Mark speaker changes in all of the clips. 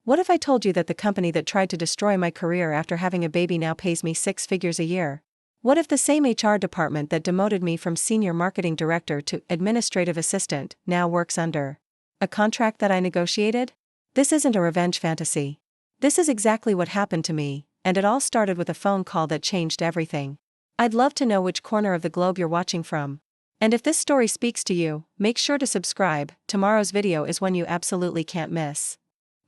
Speaker 1: What if I told you that the company that tried to destroy my career after having a baby now pays me 6 figures a year? What if the same HR department that demoted me from senior marketing director to administrative assistant now works under a contract that I negotiated? This isn't a revenge fantasy. This is exactly what happened to me, and it all started with a phone call that changed everything. I'd love to know which corner of the globe you're watching from. And if this story speaks to you, make sure to subscribe. Tomorrow's video is one you absolutely can't miss.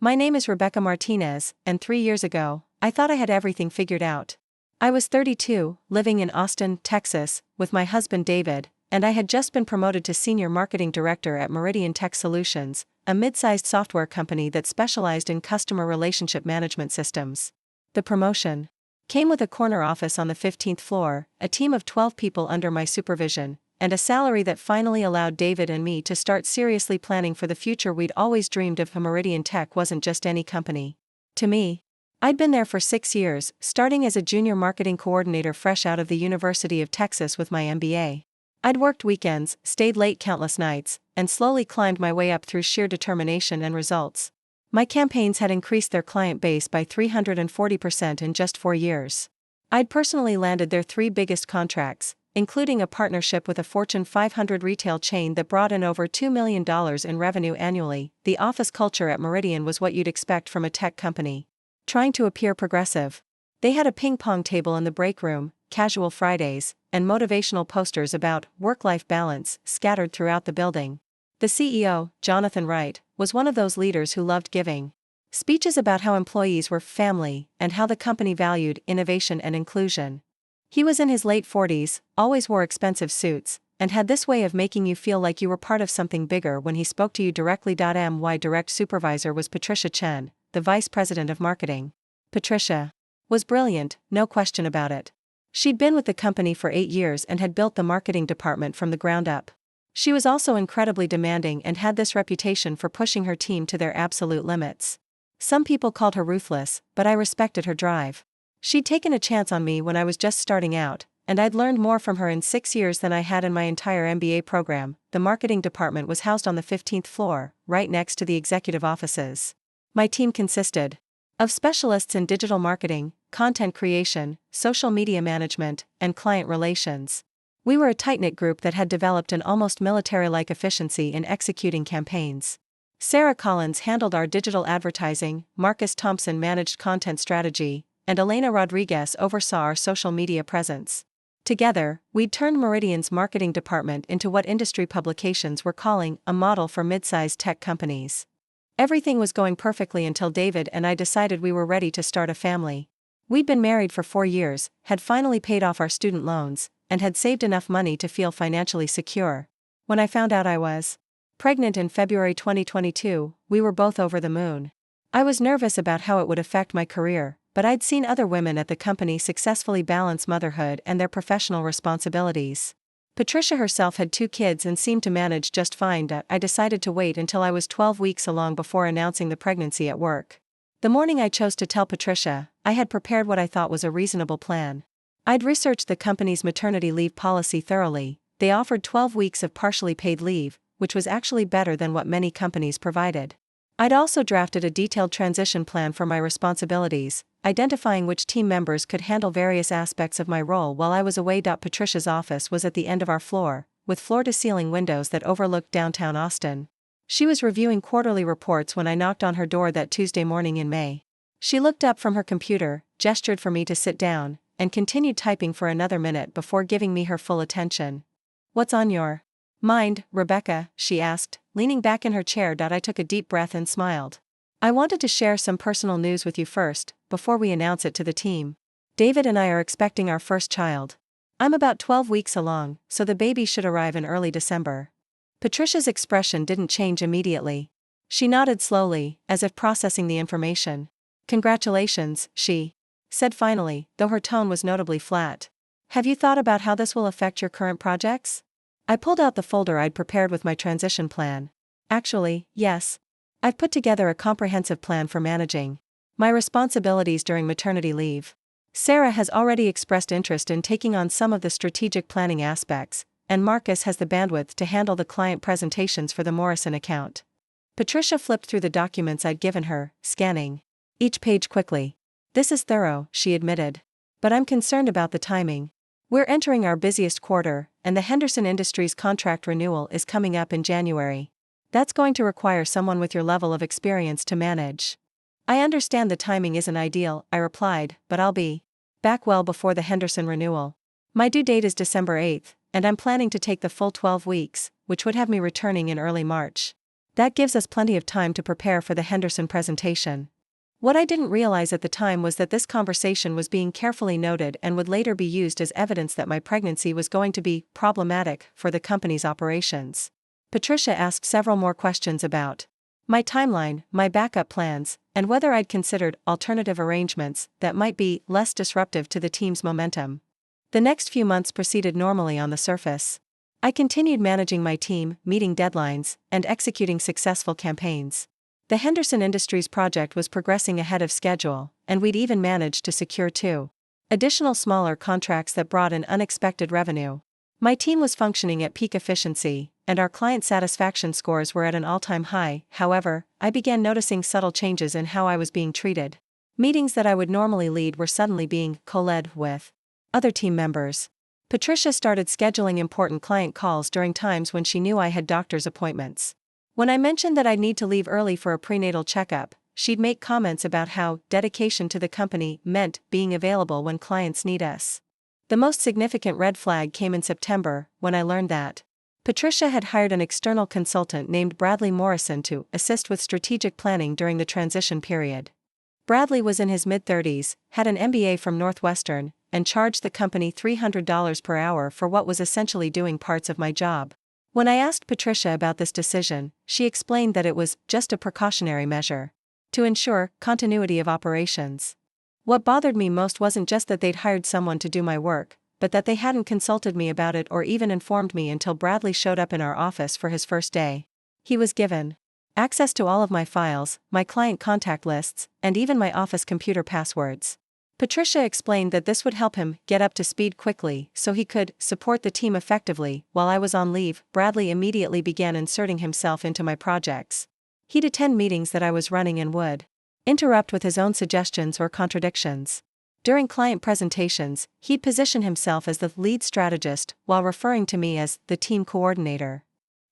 Speaker 1: My name is Rebecca Martinez, and 3 years ago, I thought I had everything figured out. I was 32, living in Austin, Texas, with my husband David, and I had just been promoted to Senior Marketing Director at Meridian Tech Solutions, a mid-sized software company that specialized in customer relationship management systems. The promotion came with a corner office on the 15th floor, a team of 12 people under my supervision, and a salary that finally allowed David and me to start seriously planning for the future we'd always dreamed of. Meridian Tech wasn't just any company. To me, I'd been there for 6 years, starting as a junior marketing coordinator fresh out of the University of Texas with my MBA. I'd worked weekends, stayed late countless nights, and slowly climbed my way up through sheer determination and results. My campaigns had increased their client base by 340% in just 4 years. I'd personally landed their 3 biggest contracts, including a partnership with a Fortune 500 retail chain that brought in over $2 million in revenue annually. The office culture at Meridian was what you'd expect from a tech company. Trying to appear progressive. They had a ping-pong table in the break room, casual Fridays, and motivational posters about work-life balance scattered throughout the building. The CEO, Jonathan Wright, was one of those leaders who loved giving speeches about how employees were family and how the company valued innovation and inclusion. He was in his late 40s, always wore expensive suits, and had this way of making you feel like you were part of something bigger when he spoke to you directly. My direct supervisor was Patricia Chen, the vice president of marketing. Patricia was brilliant, no question about it. She'd been with the company for 8 years and had built the marketing department from the ground up. She was also incredibly demanding and had this reputation for pushing her team to their absolute limits. Some people called her ruthless, but I respected her drive. She'd taken a chance on me when I was just starting out, and I'd learned more from her in 6 years than I had in my entire MBA program. The marketing department was housed on the 15th floor, right next to the executive offices. My team consisted of specialists in digital marketing, content creation, social media management, and client relations. We were a tight-knit group that had developed an almost military-like efficiency in executing campaigns. Sarah Collins handled our digital advertising, Marcus Thompson managed content strategy, and Elena Rodriguez oversaw our social media presence. Together, we'd turned Meridian's marketing department into what industry publications were calling a model for mid-sized tech companies. Everything was going perfectly until David and I decided we were ready to start a family. We'd been married for 4 years, had finally paid off our student loans, and had saved enough money to feel financially secure. When I found out I was pregnant in February 2022, we were both over the moon. I was nervous about how it would affect my career, but I'd seen other women at the company successfully balance motherhood and their professional responsibilities. Patricia herself had 2 kids and seemed to manage just fine. I decided to wait until I was 12 weeks along before announcing the pregnancy at work. The morning I chose to tell Patricia, I had prepared what I thought was a reasonable plan. I'd researched the company's maternity leave policy thoroughly. They offered 12 weeks of partially paid leave, which was actually better than what many companies provided. I'd also drafted a detailed transition plan for my responsibilities, identifying which team members could handle various aspects of my role while I was away. Patricia's office was at the end of our floor, with floor-to-ceiling windows that overlooked downtown Austin. She was reviewing quarterly reports when I knocked on her door that Tuesday morning in May. She looked up from her computer, gestured for me to sit down, and continued typing for another minute before giving me her full attention. "What's on your mind, Rebecca?" she asked, leaning back in her chair. I took a deep breath and smiled. "I wanted to share some personal news with you first, before we announce it to the team. David and I are expecting our first child. I'm about 12 weeks along, so the baby should arrive in early December." Patricia's expression didn't change immediately. She nodded slowly, as if processing the information. "Congratulations," she said finally, though her tone was notably flat. "Have you thought about how this will affect your current projects?" I pulled out the folder I'd prepared with my transition plan. "Actually, yes. I've put together a comprehensive plan for managing my responsibilities during maternity leave. Sarah has already expressed interest in taking on some of the strategic planning aspects, and Marcus has the bandwidth to handle the client presentations for the Morrison account." Patricia flipped through the documents I'd given her, scanning each page quickly. "This is thorough," she admitted. "But I'm concerned about the timing. We're entering our busiest quarter, and the Henderson Industries contract renewal is coming up in January. That's going to require someone with your level of experience to manage." "I understand the timing isn't ideal," I replied, "but I'll be back well before the Henderson renewal. My due date is December 8th, and I'm planning to take the full 12 weeks, which would have me returning in early March. That gives us plenty of time to prepare for the Henderson presentation." What I didn't realize at the time was that this conversation was being carefully noted and would later be used as evidence that my pregnancy was going to be problematic for the company's operations. Patricia asked several more questions about my timeline, my backup plans, and whether I'd considered alternative arrangements that might be less disruptive to the team's momentum. The next few months proceeded normally on the surface. I continued managing my team, meeting deadlines, and executing successful campaigns. The Henderson Industries project was progressing ahead of schedule, and we'd even managed to secure 2 additional smaller contracts that brought in unexpected revenue. My team was functioning at peak efficiency, and our client satisfaction scores were at an all-time high. However, I began noticing subtle changes in how I was being treated. Meetings that I would normally lead were suddenly being co-led with other team members. Patricia started scheduling important client calls during times when she knew I had doctor's appointments. When I mentioned that I'd need to leave early for a prenatal checkup, she'd make comments about how dedication to the company meant being available when clients need us. The most significant red flag came in September, when I learned that Patricia had hired an external consultant named Bradley Morrison to assist with strategic planning during the transition period. Bradley was in his mid-30s, had an MBA from Northwestern, and charged the company $300 per hour for what was essentially doing parts of my job. When I asked Patricia about this decision, she explained that it was just a precautionary measure to ensure continuity of operations. What bothered me most wasn't just that they'd hired someone to do my work, but that they hadn't consulted me about it or even informed me until Bradley showed up in our office for his first day. He was given access to all of my files, my client contact lists, and even my office computer passwords. Patricia explained that this would help him get up to speed quickly so he could support the team effectively. While I was on leave, Bradley immediately began inserting himself into my projects. He'd attend meetings that I was running and would interrupt with his own suggestions or contradictions. During client presentations, he'd position himself as the lead strategist while referring to me as the team coordinator.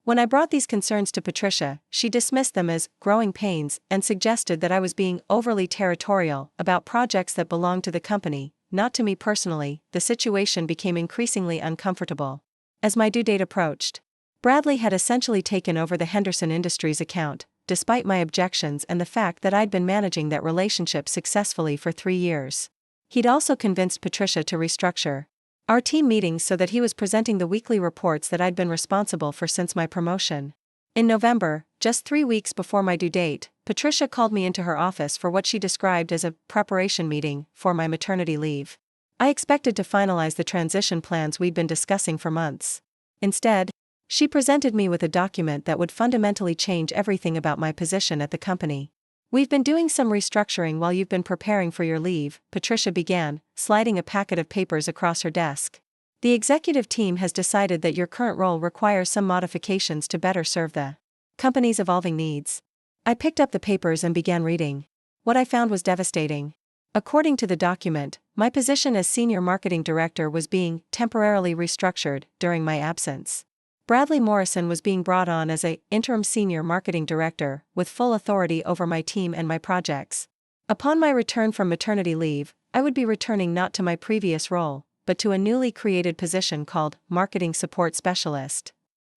Speaker 1: When I brought these concerns to Patricia, she dismissed them as growing pains and suggested that I was being overly territorial about projects that belonged to the company, not to me personally. The situation became increasingly uncomfortable. As my due date approached, Bradley had essentially taken over the Henderson Industries account, despite my objections and the fact that I'd been managing that relationship successfully for 3 years. He'd also convinced Patricia to restructure our team meetings so that he was presenting the weekly reports that I'd been responsible for since my promotion. In November, just 3 weeks before my due date, Patricia called me into her office for what she described as a preparation meeting for my maternity leave. I expected to finalize the transition plans we'd been discussing for months. Instead, she presented me with a document that would fundamentally change everything about my position at the company. "We've been doing some restructuring while you've been preparing for your leave," Patricia began, sliding a packet of papers across her desk. "The executive team has decided that your current role requires some modifications to better serve the company's evolving needs." I picked up the papers and began reading. What I found was devastating. According to the document, my position as senior marketing director was being temporarily restructured during my absence. Bradley Morrison was being brought on as an interim senior marketing director, with full authority over my team and my projects. Upon my return from maternity leave, I would be returning not to my previous role, but to a newly created position called Marketing Support Specialist.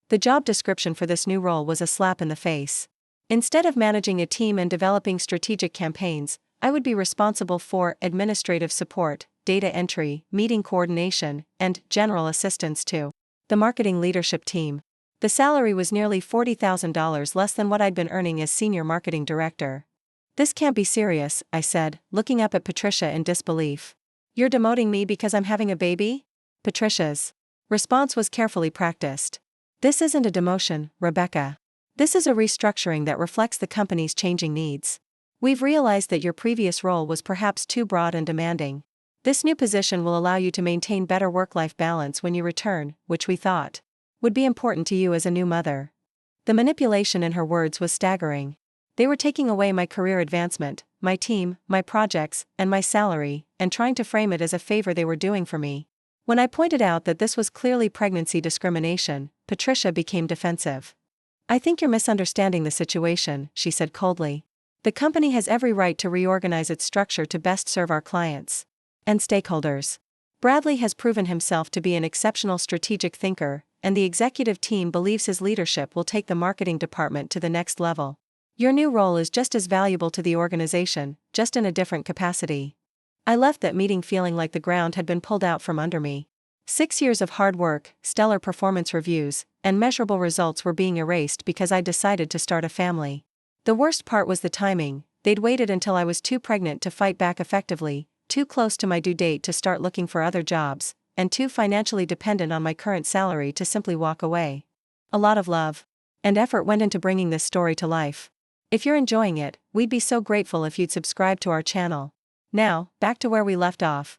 Speaker 1: The job description for this new role was a slap in the face. Instead of managing a team and developing strategic campaigns, I would be responsible for administrative support, data entry, meeting coordination, and general assistance to the marketing leadership team. The salary was nearly $40,000 less than what I'd been earning as senior marketing director. "This can't be serious," I said, looking up at Patricia in disbelief. "You're demoting me because I'm having a baby?" Patricia's response was carefully practiced. "This isn't a demotion, Rebecca. This is a restructuring that reflects the company's changing needs. We've realized that your previous role was perhaps too broad and demanding. This new position will allow you to maintain better work-life balance when you return, which we thought would be important to you as a new mother." The manipulation in her words was staggering. They were taking away my career advancement, my team, my projects, and my salary, and trying to frame it as a favor they were doing for me. When I pointed out that this was clearly pregnancy discrimination, Patricia became defensive. "I think you're misunderstanding the situation," she said coldly. "The company has every right to reorganize its structure to best serve our clients and stakeholders. Bradley has proven himself to be an exceptional strategic thinker, and the executive team believes his leadership will take the marketing department to the next level. Your new role is just as valuable to the organization, just in a different capacity." I left that meeting feeling like the ground had been pulled out from under me. 6 years of hard work, stellar performance reviews, and measurable results were being erased because I decided to start a family. The worst part was the timing. They'd waited until I was too pregnant to fight back effectively, too close to my due date to start looking for other jobs, and too financially dependent on my current salary to simply walk away. A lot of love and effort went into bringing this story to life. If you're enjoying it, we'd be so grateful if you'd subscribe to our channel. Now, back to where we left off.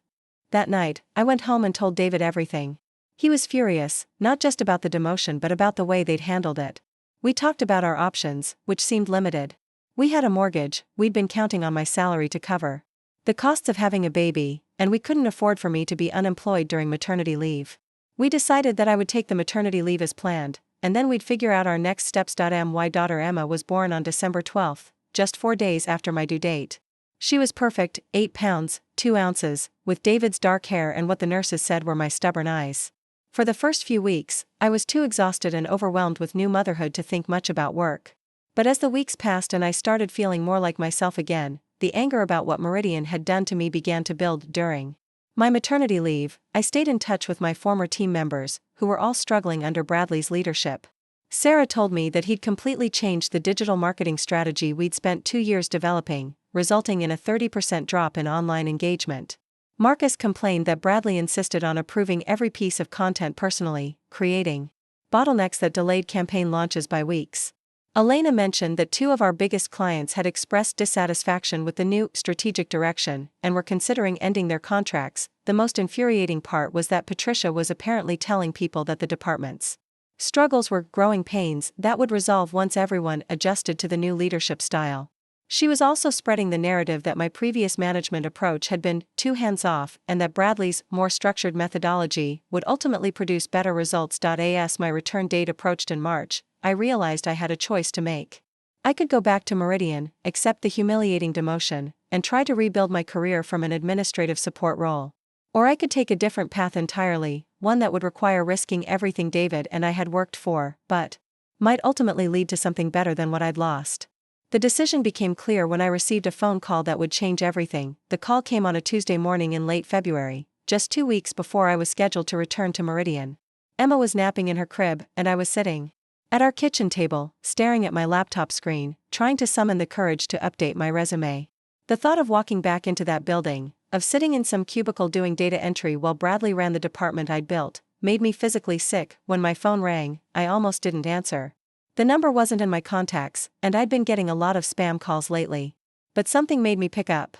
Speaker 1: That night, I went home and told David everything. He was furious, not just about the demotion but about the way they'd handled it. We talked about our options, which seemed limited. We had a mortgage we'd been counting on my salary to cover, the costs of having a baby, and we couldn't afford for me to be unemployed during maternity leave. We decided that I would take the maternity leave as planned, and then we'd figure out our next steps. My daughter Emma was born on December 12th, just 4 days after my due date. She was perfect, 8 pounds, 2 ounces, with David's dark hair and what the nurses said were my stubborn eyes. For the first few weeks, I was too exhausted and overwhelmed with new motherhood to think much about work. But as the weeks passed and I started feeling more like myself again, the anger about what Meridian had done to me began to build. During my maternity leave, I stayed in touch with my former team members, who were all struggling under Bradley's leadership. Sarah told me that he'd completely changed the digital marketing strategy we'd spent 2 years developing, resulting in a 30% drop in online engagement. Marcus complained that Bradley insisted on approving every piece of content personally, creating bottlenecks that delayed campaign launches by weeks. Elena mentioned that 2 of our biggest clients had expressed dissatisfaction with the new strategic direction and were considering ending their contracts. The most infuriating part was that Patricia was apparently telling people that the department's struggles were growing pains that would resolve once everyone adjusted to the new leadership style. She was also spreading the narrative that my previous management approach had been too hands-off and that Bradley's more structured methodology would ultimately produce better results. As my return date approached in March, I realized I had a choice to make. I could go back to Meridian, accept the humiliating demotion, and try to rebuild my career from an administrative support role. Or I could take a different path entirely, one that would require risking everything David and I had worked for, but might ultimately lead to something better than what I'd lost. The decision became clear when I received a phone call that would change everything. The call came on a Tuesday morning in late February, just 2 weeks before I was scheduled to return to Meridian. Emma was napping in her crib, and I was sitting at our kitchen table, staring at my laptop screen, trying to summon the courage to update my resume. The thought of walking back into that building, of sitting in some cubicle doing data entry while Bradley ran the department I'd built, made me physically sick. When my phone rang, I almost didn't answer. The number wasn't in my contacts, and I'd been getting a lot of spam calls lately. But something made me pick up.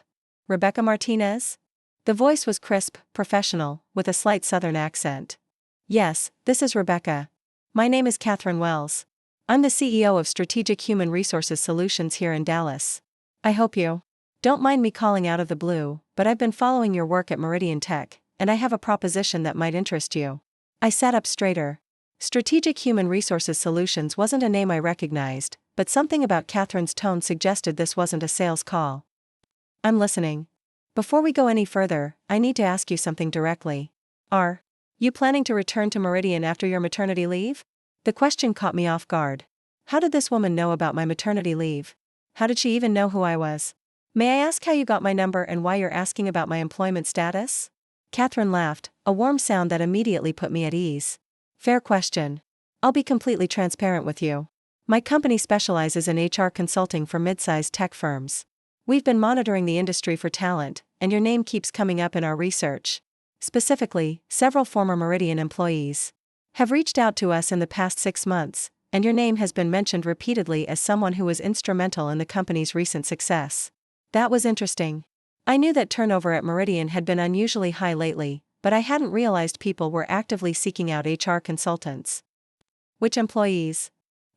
Speaker 1: "Rebecca Martinez?" The voice was crisp, professional, with a slight southern accent. "Yes, this is Rebecca. My name is Catherine Wells. I'm the CEO of Strategic Human Resources Solutions here in Dallas. I hope you don't mind me calling out of the blue, but I've been following your work at Meridian Tech, and I have a proposition that might interest you." I sat up straighter. Strategic Human Resources Solutions wasn't a name I recognized, but something about Catherine's tone suggested this wasn't a sales call. "I'm listening. Before we go any further, I need to ask you something directly. Are you planning to return to Meridian after your maternity leave?" The question caught me off guard. How did this woman know about my maternity leave? How did she even know who I was? "May I ask how you got my number and why you're asking about my employment status?" Catherine laughed, a warm sound that immediately put me at ease. "Fair question. I'll be completely transparent with you. My company specializes in HR consulting for mid-sized tech firms. We've been monitoring the industry for talent, and your name keeps coming up in our research. Specifically, several former Meridian employees have reached out to us in the past 6 months, and your name has been mentioned repeatedly as someone who was instrumental in the company's recent success." That was interesting. I knew that turnover at Meridian had been unusually high lately, but I hadn't realized people were actively seeking out HR consultants. "Which employees?"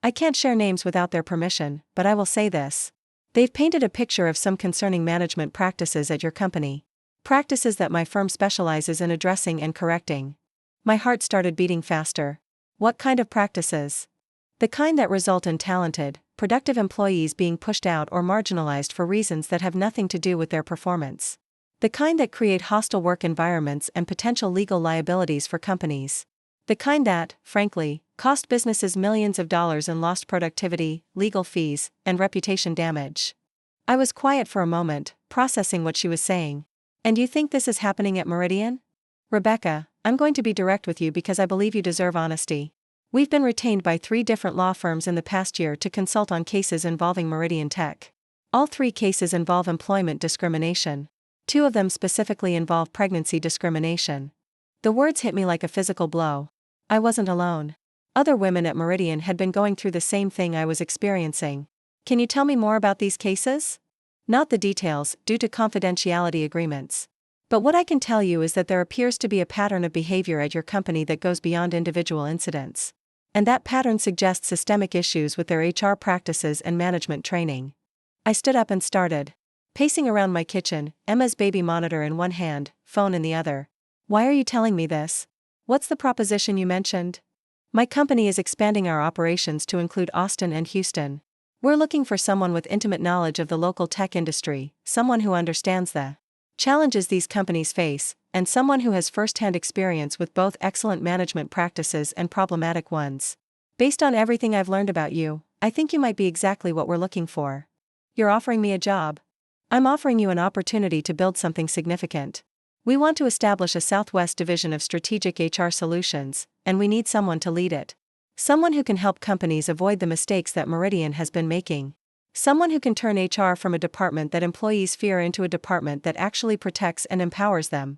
Speaker 1: I can't share names without their permission, but I will say this. They've painted a picture of some concerning management practices at your company. Practices that my firm specializes in addressing and correcting. My heart started beating faster. What kind of practices? The kind that result in talented, productive employees being pushed out or marginalized for reasons that have nothing to do with their performance. The kind that create hostile work environments and potential legal liabilities for companies. The kind that, frankly, cost businesses millions of dollars in lost productivity, legal fees, and reputation damage. I was quiet for a moment, processing what she was saying. And you think this is happening at Meridian? Rebecca, I'm going to be direct with you because I believe you deserve honesty. We've been retained by 3 different law firms in the past year to consult on cases involving Meridian Tech. All 3 cases involve employment discrimination. 2 of them specifically involve pregnancy discrimination. The words hit me like a physical blow. I wasn't alone. Other women at Meridian had been going through the same thing I was experiencing. Can you tell me more about these cases? Not the details, due to confidentiality agreements. But what I can tell you is that there appears to be a pattern of behavior at your company that goes beyond individual incidents. And that pattern suggests systemic issues with their HR practices and management training. I stood up and started pacing around my kitchen, Emma's baby monitor in one hand, phone in the other. Why are you telling me this? What's the proposition you mentioned? My company is expanding our operations to include Austin and Houston. We're looking for someone with intimate knowledge of the local tech industry, someone who understands the challenges these companies face, and someone who has first-hand experience with both excellent management practices and problematic ones. Based on everything I've learned about you, I think you might be exactly what we're looking for. You're offering me a job. I'm offering you an opportunity to build something significant. We want to establish a Southwest division of strategic HR solutions, and we need someone to lead it. Someone who can help companies avoid the mistakes that Meridian has been making. Someone who can turn HR from a department that employees fear into a department that actually protects and empowers them.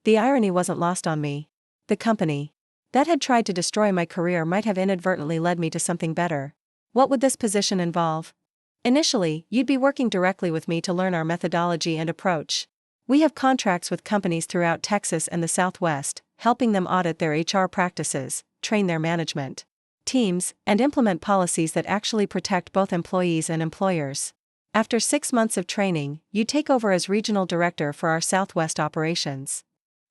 Speaker 1: The irony wasn't lost on me. The company that had tried to destroy my career might have inadvertently led me to something better. What would this position involve? Initially, you'd be working directly with me to learn our methodology and approach. We have contracts with companies throughout Texas and the Southwest, helping them audit their HR practices, train their management teams, and implement policies that actually protect both employees and employers. After 6 months of training, you take over as regional director for our Southwest operations.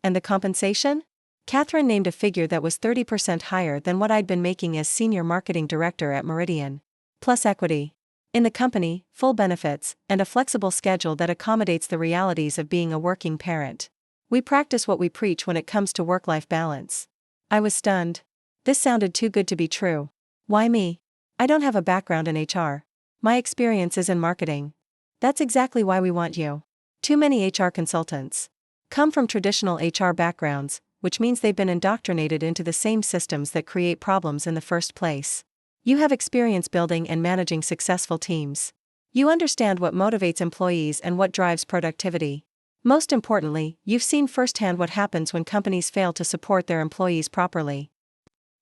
Speaker 1: And the compensation? Catherine named a figure that was 30% higher than what I'd been making as senior marketing director at Meridian. Plus equity in the company, full benefits, and a flexible schedule that accommodates the realities of being a working parent. We practice what we preach when it comes to work-life balance. I was stunned. This sounded too good to be true. Why me? I don't have a background in HR. My experience is in marketing. That's exactly why we want you. Too many HR consultants come from traditional HR backgrounds, which means they've been indoctrinated into the same systems that create problems in the first place. You have experience building and managing successful teams. You understand what motivates employees and what drives productivity. Most importantly, you've seen firsthand what happens when companies fail to support their employees properly.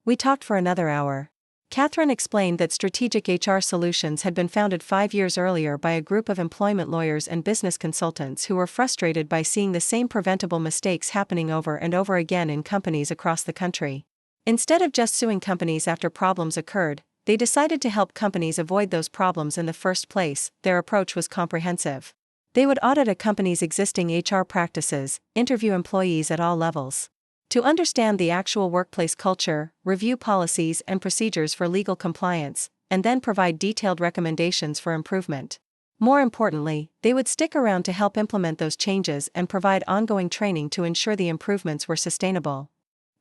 Speaker 1: We talked for another hour. Catherine explained that Strategic HR Solutions had been founded 5 years earlier by a group of employment lawyers and business consultants who were frustrated by seeing the same preventable mistakes happening over and over again in companies across the country. Instead of just suing companies after problems occurred, they decided to help companies avoid those problems in the first place. Their approach was comprehensive. They would audit a company's existing HR practices, interview employees at all levels to understand the actual workplace culture, review policies and procedures for legal compliance, and then provide detailed recommendations for improvement. More importantly, they would stick around to help implement those changes and provide ongoing training to ensure the improvements were sustainable.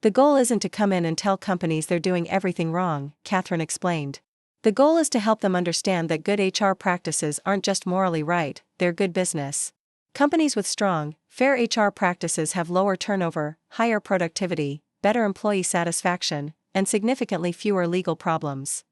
Speaker 1: The goal isn't to come in and tell companies they're doing everything wrong, Catherine explained. The goal is to help them understand that good HR practices aren't just morally right, they're good business. Companies with strong, fair HR practices have lower turnover, higher productivity, better employee satisfaction, and significantly fewer legal problems.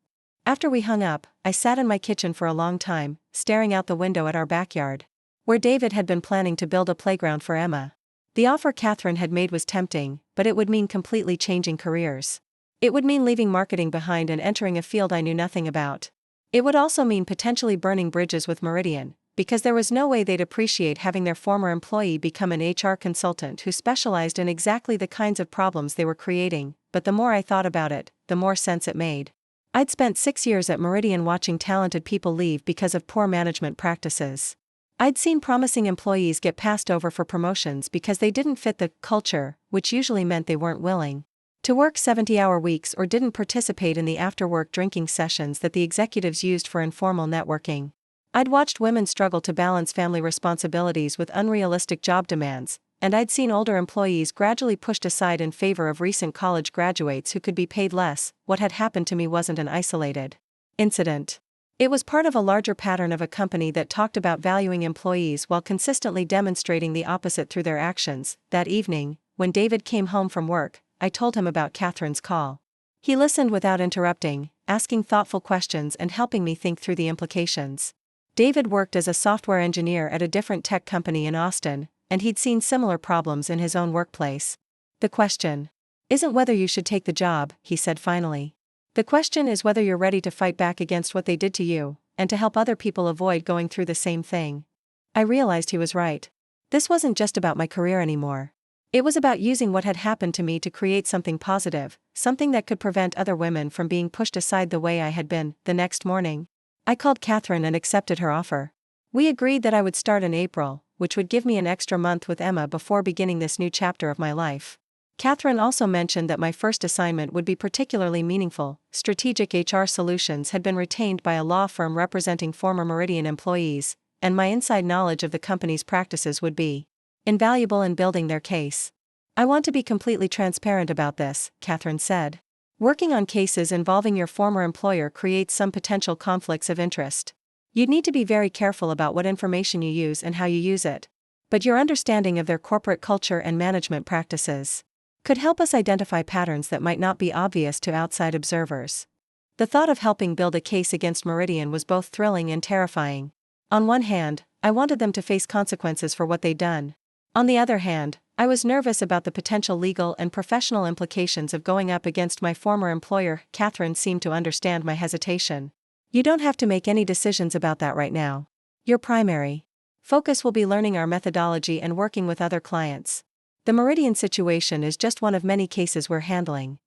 Speaker 1: After we hung up, I sat in my kitchen for a long time, staring out the window at our backyard, where David had been planning to build a playground for Emma. The offer Catherine had made was tempting, but it would mean completely changing careers. It would mean leaving marketing behind and entering a field I knew nothing about. It would also mean potentially burning bridges with Meridian, because there was no way they'd appreciate having their former employee become an HR consultant who specialized in exactly the kinds of problems they were creating, but the more I thought about it, the more sense it made. I'd spent 6 years at Meridian watching talented people leave because of poor management practices. I'd seen promising employees get passed over for promotions because they didn't fit the culture, which usually meant they weren't willing to work 70-hour weeks or didn't participate in the after-work drinking sessions that the executives used for informal networking. I'd watched women struggle to balance family responsibilities with unrealistic job demands, and I'd seen older employees gradually pushed aside in favor of recent college graduates who could be paid less. What had happened to me wasn't an isolated incident. It was part of a larger pattern of a company that talked about valuing employees while consistently demonstrating the opposite through their actions. That evening, when David came home from work, I told him about Catherine's call. He listened without interrupting, asking thoughtful questions and helping me think through the implications. David worked as a software engineer at a different tech company in Austin, and he'd seen similar problems in his own workplace. The question isn't whether you should take the job, he said finally. The question is whether you're ready to fight back against what they did to you, and to help other people avoid going through the same thing. I realized he was right. This wasn't just about my career anymore. It was about using what had happened to me to create something positive, something that could prevent other women from being pushed aside the way I had been. The next morning, I called Catherine and accepted her offer. We agreed that I would start in April, which would give me an extra month with Emma before beginning this new chapter of my life. Catherine also mentioned that my first assignment would be particularly meaningful. Strategic HR Solutions had been retained by a law firm representing former Meridian employees, and my inside knowledge of the company's practices would be invaluable in building their case. I want to be completely transparent about this, Catherine said. Working on cases involving your former employer creates some potential conflicts of interest. You'd need to be very careful about what information you use and how you use it. But your understanding of their corporate culture and management practices could help us identify patterns that might not be obvious to outside observers. The thought of helping build a case against Meridian was both thrilling and terrifying. On one hand, I wanted them to face consequences for what they'd done. On the other hand, I was nervous about the potential legal and professional implications of going up against my former employer. Catherine seemed to understand my hesitation. You don't have to make any decisions about that right now. Your primary focus will be learning our methodology and working with other clients. The Meridian situation is just one of many cases we're handling.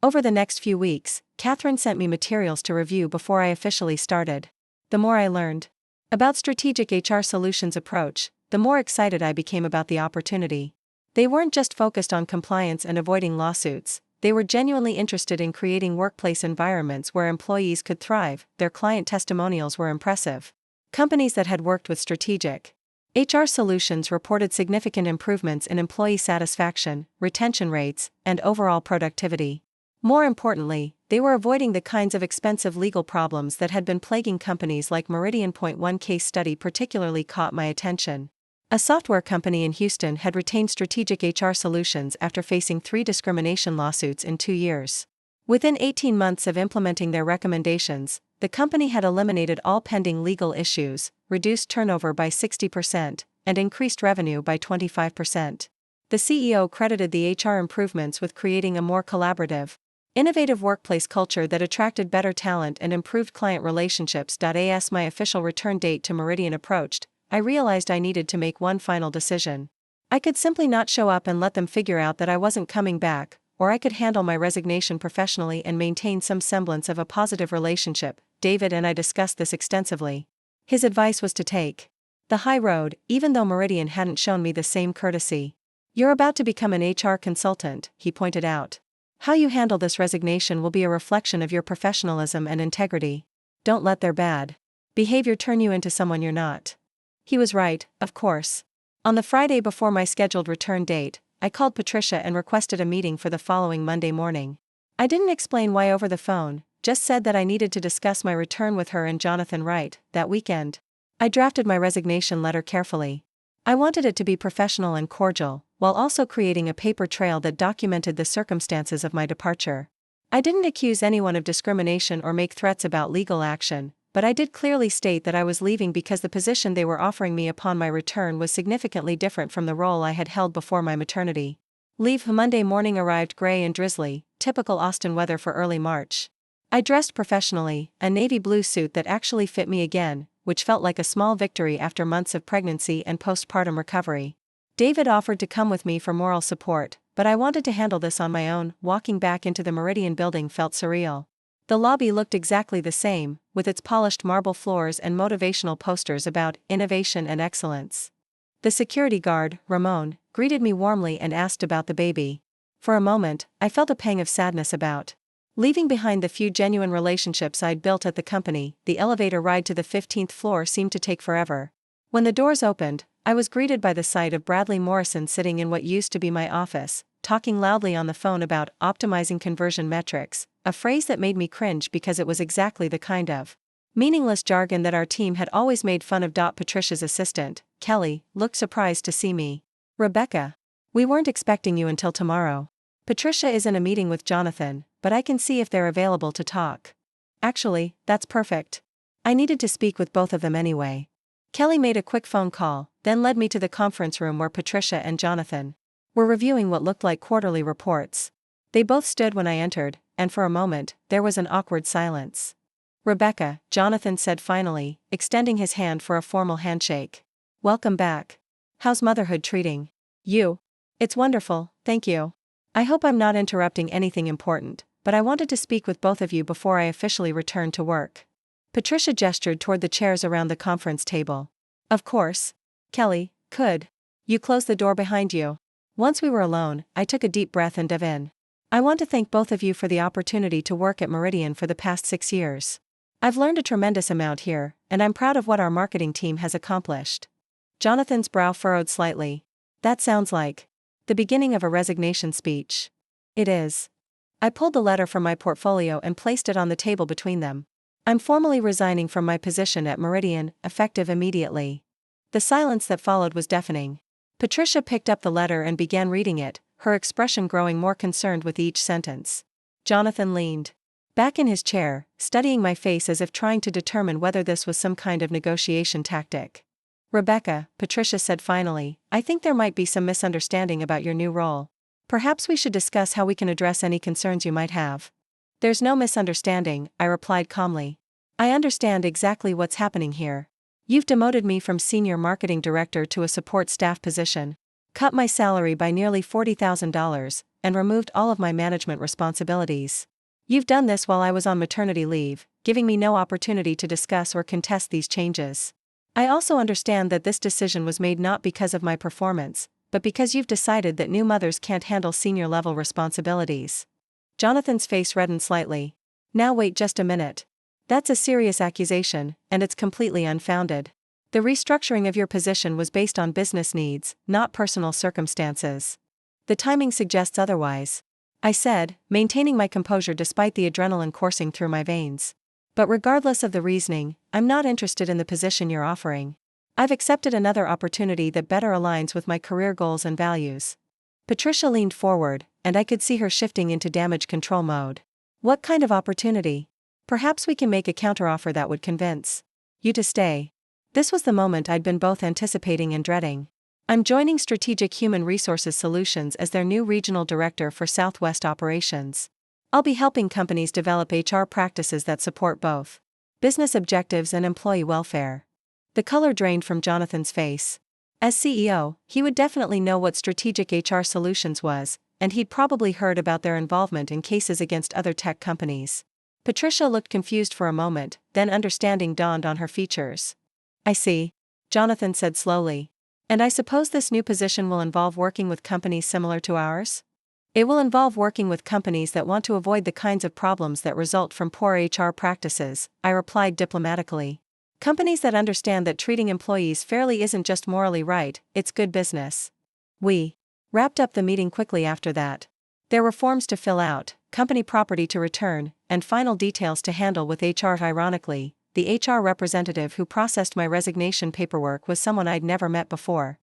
Speaker 1: Over the next few weeks, Catherine sent me materials to review before I officially started. The more I learned about Strategic HR Solutions' approach, the more excited I became about the opportunity. They weren't just focused on compliance and avoiding lawsuits, they were genuinely interested in creating workplace environments where employees could thrive. Their client testimonials were impressive. Companies that had worked with Strategic HR Solutions reported significant improvements in employee satisfaction, retention rates, and overall productivity. More importantly, they were avoiding the kinds of expensive legal problems that had been plaguing companies like Meridian. One case study particularly caught my attention. A software company in Houston had retained Strategic HR Solutions after facing 3 discrimination lawsuits in 2 years. Within 18 months of implementing their recommendations, the company had eliminated all pending legal issues, reduced turnover by 60%, and increased revenue by 25%. The CEO credited the HR improvements with creating a more collaborative, innovative workplace culture that attracted better talent and improved client relationships. As my official return date to Meridian approached, I realized I needed to make one final decision. I could simply not show up and let them figure out that I wasn't coming back, or I could handle my resignation professionally and maintain some semblance of a positive relationship. David and I discussed this extensively. His advice was to take the high road, even though Meridian hadn't shown me the same courtesy. You're about to become an HR consultant, he pointed out. How you handle this resignation will be a reflection of your professionalism and integrity. Don't let their bad behavior turn you into someone you're not. He was right, of course. On the Friday before my scheduled return date, I called Patricia and requested a meeting for the following Monday morning. I didn't explain why over the phone, just said that I needed to discuss my return with her and Jonathan Wright that weekend. I drafted my resignation letter carefully. I wanted it to be professional and cordial, while also creating a paper trail that documented the circumstances of my departure. I didn't accuse anyone of discrimination or make threats about legal action, but I did clearly state that I was leaving because the position they were offering me upon my return was significantly different from the role I had held before my maternity leave. Monday morning arrived gray and drizzly, typical Austin weather for early March. I dressed professionally, a navy blue suit that actually fit me again, which felt like a small victory after months of pregnancy and postpartum recovery. David offered to come with me for moral support, but I wanted to handle this on my own. Walking back into the Meridian building felt surreal. The lobby looked exactly the same, with its polished marble floors and motivational posters about innovation and excellence. The security guard, Ramon, greeted me warmly and asked about the baby. For a moment, I felt a pang of sadness about leaving behind the few genuine relationships I'd built at the company. The elevator ride to the 15th floor seemed to take forever. When the doors opened, I was greeted by the sight of Bradley Morrison sitting in what used to be my office, talking loudly on the phone about optimizing conversion metrics, a phrase that made me cringe because it was exactly the kind of meaningless jargon that our team had always made fun of. Patricia's assistant, Kelly, looked surprised to see me. Rebecca, we weren't expecting you until tomorrow. Patricia is in a meeting with Jonathan, but I can see if they're available to talk. Actually, that's perfect. I needed to speak with both of them anyway. Kelly made a quick phone call, then led me to the conference room where Patricia and Jonathan were reviewing what looked like quarterly reports. They both stood when I entered, and for a moment, there was an awkward silence. Rebecca, Jonathan said finally, extending his hand for a formal handshake. Welcome back. How's motherhood treating you? It's wonderful, thank you. I hope I'm not interrupting anything important, but I wanted to speak with both of you before I officially return to work. Patricia gestured toward the chairs around the conference table. Of course. Kelly, could you close the door behind you? Once we were alone, I took a deep breath and dove in. I want to thank both of you for the opportunity to work at Meridian for the past 6 years. I've learned a tremendous amount here, and I'm proud of what our marketing team has accomplished. Jonathan's brow furrowed slightly. That sounds like the beginning of a resignation speech. It is. I pulled the letter from my portfolio and placed it on the table between them. I'm formally resigning from my position at Meridian, effective immediately. The silence that followed was deafening. Patricia picked up the letter and began reading it, her expression growing more concerned with each sentence. Jonathan leaned back in his chair, studying my face as if trying to determine whether this was some kind of negotiation tactic. Rebecca, Patricia said finally, I think there might be some misunderstanding about your new role. Perhaps we should discuss how we can address any concerns you might have. There's no misunderstanding, I replied calmly. I understand exactly what's happening here. You've demoted me from senior marketing director to a support staff position, cut my salary by nearly $40,000, and removed all of my management responsibilities. You've done this while I was on maternity leave, giving me no opportunity to discuss or contest these changes. I also understand that this decision was made not because of my performance, but because you've decided that new mothers can't handle senior-level responsibilities. Jonathan's face reddened slightly. Now wait just a minute. That's a serious accusation, and it's completely unfounded. The restructuring of your position was based on business needs, not personal circumstances. The timing suggests otherwise, I said, maintaining my composure despite the adrenaline coursing through my veins. But regardless of the reasoning, I'm not interested in the position you're offering. I've accepted another opportunity that better aligns with my career goals and values. Patricia leaned forward, and I could see her shifting into damage control mode. What kind of opportunity? Perhaps we can make a counteroffer that would convince you to stay. This was the moment I'd been both anticipating and dreading. I'm joining Strategic Human Resources Solutions as their new regional director for Southwest Operations. I'll be helping companies develop HR practices that support both business objectives and employee welfare. The color drained from Jonathan's face. As CEO, he would definitely know what Strategic HR Solutions was, and he'd probably heard about their involvement in cases against other tech companies. Patricia looked confused for a moment, then understanding dawned on her features. I see, Jonathan said slowly. And I suppose this new position will involve working with companies similar to ours? It will involve working with companies that want to avoid the kinds of problems that result from poor HR practices, I replied diplomatically. Companies that understand that treating employees fairly isn't just morally right, it's good business. We wrapped up the meeting quickly after that. There were forms to fill out, company property to return, and final details to handle with HR. Ironically, the HR representative who processed my resignation paperwork was someone I'd never met before.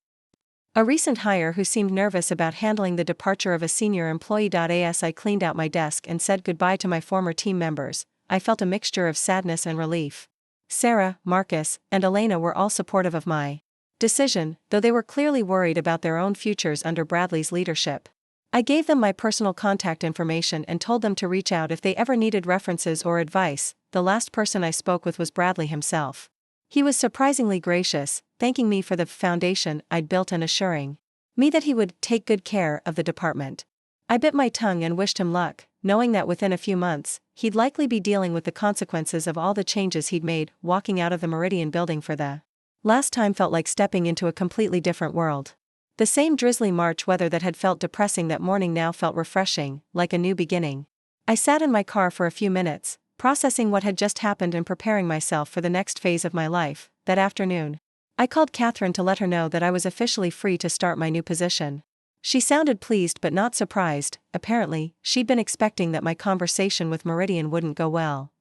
Speaker 1: A recent hire who seemed nervous about handling the departure of a senior employee. As I cleaned out my desk and said goodbye to my former team members, I felt a mixture of sadness and relief. Sarah, Marcus, and Elena were all supportive of my decision, though they were clearly worried about their own futures under Bradley's leadership. I gave them my personal contact information and told them to reach out if they ever needed references or advice. The last person I spoke with was Bradley himself. He was surprisingly gracious, thanking me for the foundation I'd built and assuring me that he would take good care of the department. I bit my tongue and wished him luck, knowing that within a few months, he'd likely be dealing with the consequences of all the changes he'd made. Walking out of the Meridian building for the last time felt like stepping into a completely different world. The same drizzly March weather that had felt depressing that morning now felt refreshing, like a new beginning. I sat in my car for a few minutes, processing what had just happened and preparing myself for the next phase of my life. That afternoon, I called Catherine to let her know that I was officially free to start my new position. She sounded pleased but not surprised. Apparently, she'd been expecting that my conversation with Meridian wouldn't go well.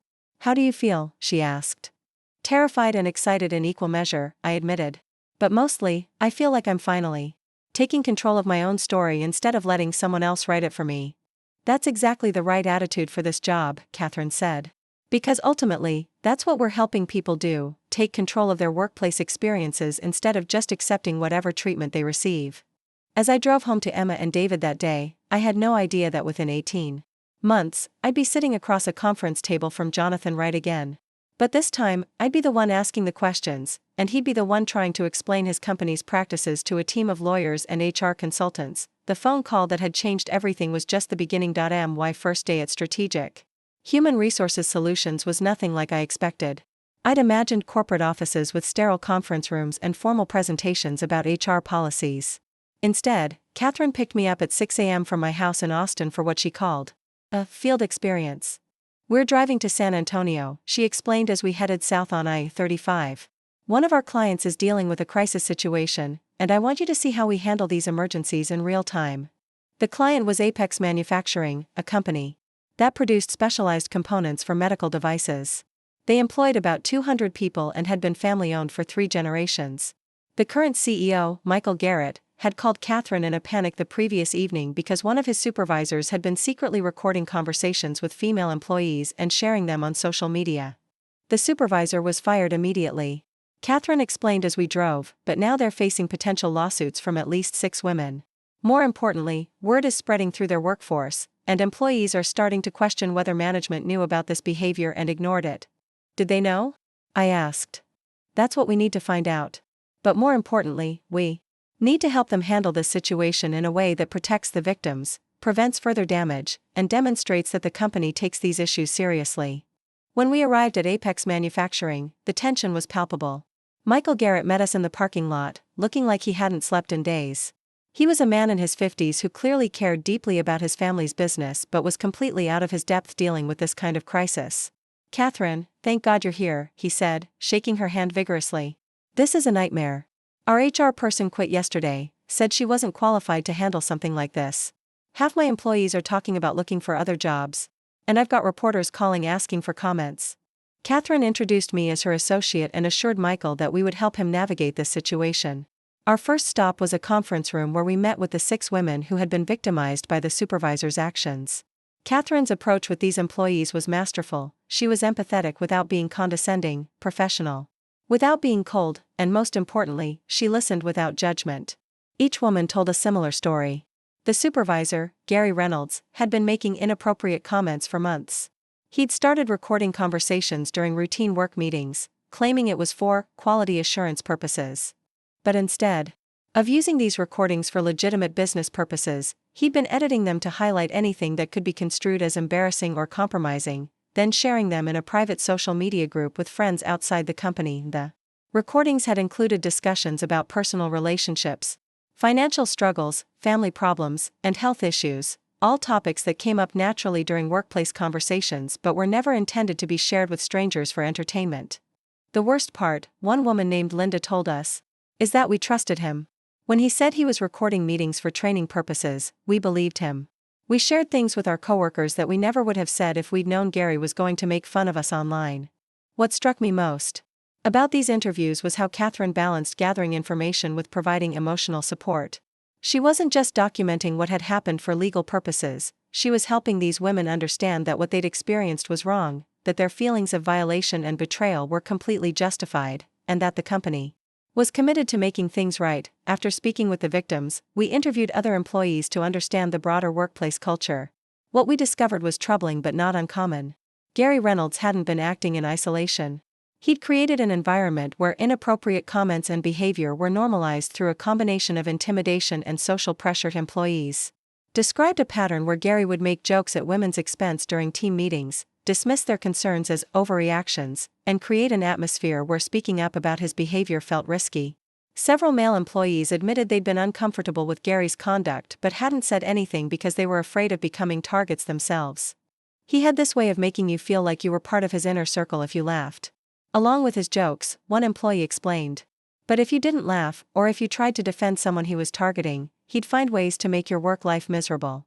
Speaker 1: "How do you feel?" she asked. "Terrified and excited in equal measure," I admitted. "But mostly, I feel like I'm finally taking control of my own story instead of letting someone else write it for me." "That's exactly the right attitude for this job," Catherine said. "Because ultimately, that's what we're helping people do, take control of their workplace experiences instead of just accepting whatever treatment they receive." As I drove home to Emma and David that day, I had no idea that within 18 months, I'd be sitting across a conference table from Jonathan Wright again. But this time, I'd be the one asking the questions, and he'd be the one trying to explain his company's practices to a team of lawyers and HR consultants. The phone call that had changed everything was just the beginning. My first day at Strategic Human Resources Solutions was nothing like I expected. I'd imagined corporate offices with sterile conference rooms and formal presentations about HR policies. Instead, Catherine picked me up at 6 a.m. from my house in Austin for what she called a field experience. "We're driving to San Antonio," she explained as we headed south on I-35. "One of our clients is dealing with a crisis situation, and I want you to see how we handle these emergencies in real time." The client was Apex Manufacturing, a company that produced specialized components for medical devices. They employed about 200 people and had been family-owned for 3 generations. The current CEO, Michael Garrett, had called Catherine in a panic the previous evening because one of his supervisors had been secretly recording conversations with female employees and sharing them on social media. The supervisor was fired immediately. Catherine explained as we drove, but now they're facing potential lawsuits from at least 6 women. More importantly, word is spreading through their workforce, and employees are starting to question whether management knew about this behavior and ignored it. "Did they know?" I asked. "That's what we need to find out. But more importantly, we need to help them handle this situation in a way that protects the victims, prevents further damage, and demonstrates that the company takes these issues seriously." When we arrived at Apex Manufacturing, the tension was palpable. Michael Garrett met us in the parking lot, looking like he hadn't slept in days. He was a man in his 50s who clearly cared deeply about his family's business but was completely out of his depth dealing with this kind of crisis. "Catherine, thank God you're here," he said, shaking her hand vigorously. "This is a nightmare. Our HR person quit yesterday, said she wasn't qualified to handle something like this. Half my employees are talking about looking for other jobs. And I've got reporters calling asking for comments." Catherine introduced me as her associate and assured Michael that we would help him navigate this situation. Our first stop was a conference room where we met with the 6 women who had been victimized by the supervisor's actions. Catherine's approach with these employees was masterful. She was empathetic without being condescending, professional without being cold, and most importantly, she listened without judgment. Each woman told a similar story. The supervisor, Gary Reynolds, had been making inappropriate comments for months. He'd started recording conversations during routine work meetings, claiming it was for quality assurance purposes. But instead of using these recordings for legitimate business purposes, he'd been editing them to highlight anything that could be construed as embarrassing or compromising, then sharing them in a private social media group with friends outside the company. The recordings had included discussions about personal relationships, financial struggles, family problems, and health issues, all topics that came up naturally during workplace conversations but were never intended to be shared with strangers for entertainment. The worst part, one woman named Linda told us, is that we trusted him. When he said he was recording meetings for training purposes, we believed him. We shared things with our coworkers that we never would have said if we'd known Gary was going to make fun of us online. What struck me most about these interviews was how Catherine balanced gathering information with providing emotional support. She wasn't just documenting what had happened for legal purposes, she was helping these women understand that what they'd experienced was wrong, that their feelings of violation and betrayal were completely justified, and that the company was committed to making things right. After speaking with the victims, we interviewed other employees to understand the broader workplace culture. What we discovered was troubling but not uncommon. Gary Reynolds hadn't been acting in isolation. He'd created an environment where inappropriate comments and behavior were normalized through a combination of intimidation and social pressure to employees. described a pattern where Gary would make jokes at women's expense during team meetings, dismiss their concerns as overreactions, and create an atmosphere where speaking up about his behavior felt risky. Several male employees admitted they'd been uncomfortable with Gary's conduct but hadn't said anything because they were afraid of becoming targets themselves. He had this way of making you feel like you were part of his inner circle if you laughed. Along with his jokes, one employee explained. But if you didn't laugh, or if you tried to defend someone he was targeting, he'd find ways to make your work life miserable.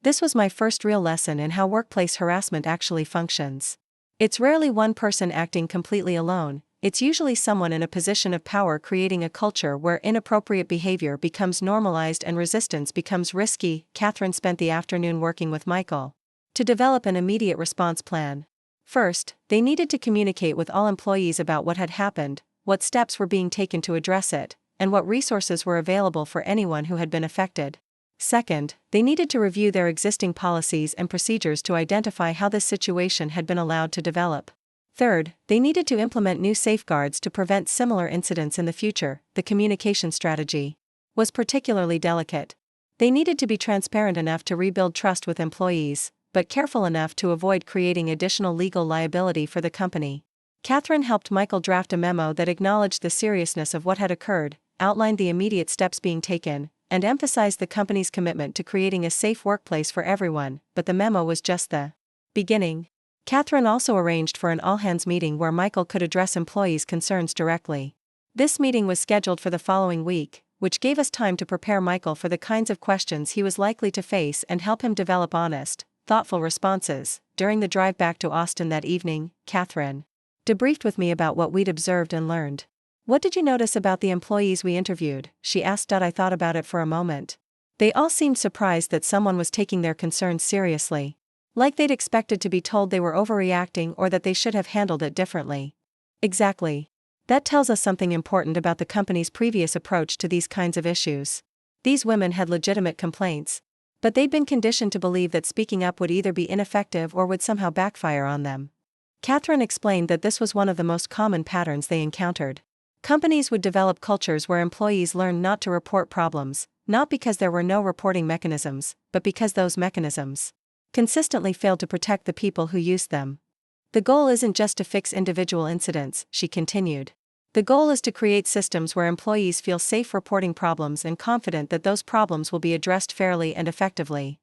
Speaker 1: This was my first real lesson in how workplace harassment actually functions. It's rarely one person acting completely alone, it's usually someone in a position of power creating a culture where inappropriate behavior becomes normalized and resistance becomes risky. Catherine spent the afternoon working with Michael to develop an immediate response plan. First, they needed to communicate with all employees about what had happened, what steps were being taken to address it, and what resources were available for anyone who had been affected. Second, they needed to review their existing policies and procedures to identify how this situation had been allowed to develop. Third, they needed to implement new safeguards to prevent similar incidents in the future. The communication strategy was particularly delicate. They needed to be transparent enough to rebuild trust with employees, but careful enough to avoid creating additional legal liability for the company. Catherine helped Michael draft a memo that acknowledged the seriousness of what had occurred, outlined the immediate steps being taken, and emphasized the company's commitment to creating a safe workplace for everyone, but the memo was just the beginning. Catherine also arranged for an all-hands meeting where Michael could address employees' concerns directly. This meeting was scheduled for the following week, which gave us time to prepare Michael for the kinds of questions he was likely to face and help him develop honest, thoughtful responses. During the drive back to Austin that evening, Catherine debriefed with me about what we'd observed and learned. "What did you notice about the employees we interviewed?" she asked. I thought about it for a moment. They all seemed surprised that someone was taking their concerns seriously. Like they'd expected to be told they were overreacting or that they should have handled it differently. Exactly. That tells us something important about the company's previous approach to these kinds of issues. These women had legitimate complaints, but they'd been conditioned to believe that speaking up would either be ineffective or would somehow backfire on them. Catherine explained that this was one of the most common patterns they encountered. Companies would develop cultures where employees learned not to report problems, not because there were no reporting mechanisms, but because those mechanisms consistently failed to protect the people who used them. The goal isn't just to fix individual incidents, she continued. The goal is to create systems where employees feel safe reporting problems and confident that those problems will be addressed fairly and effectively.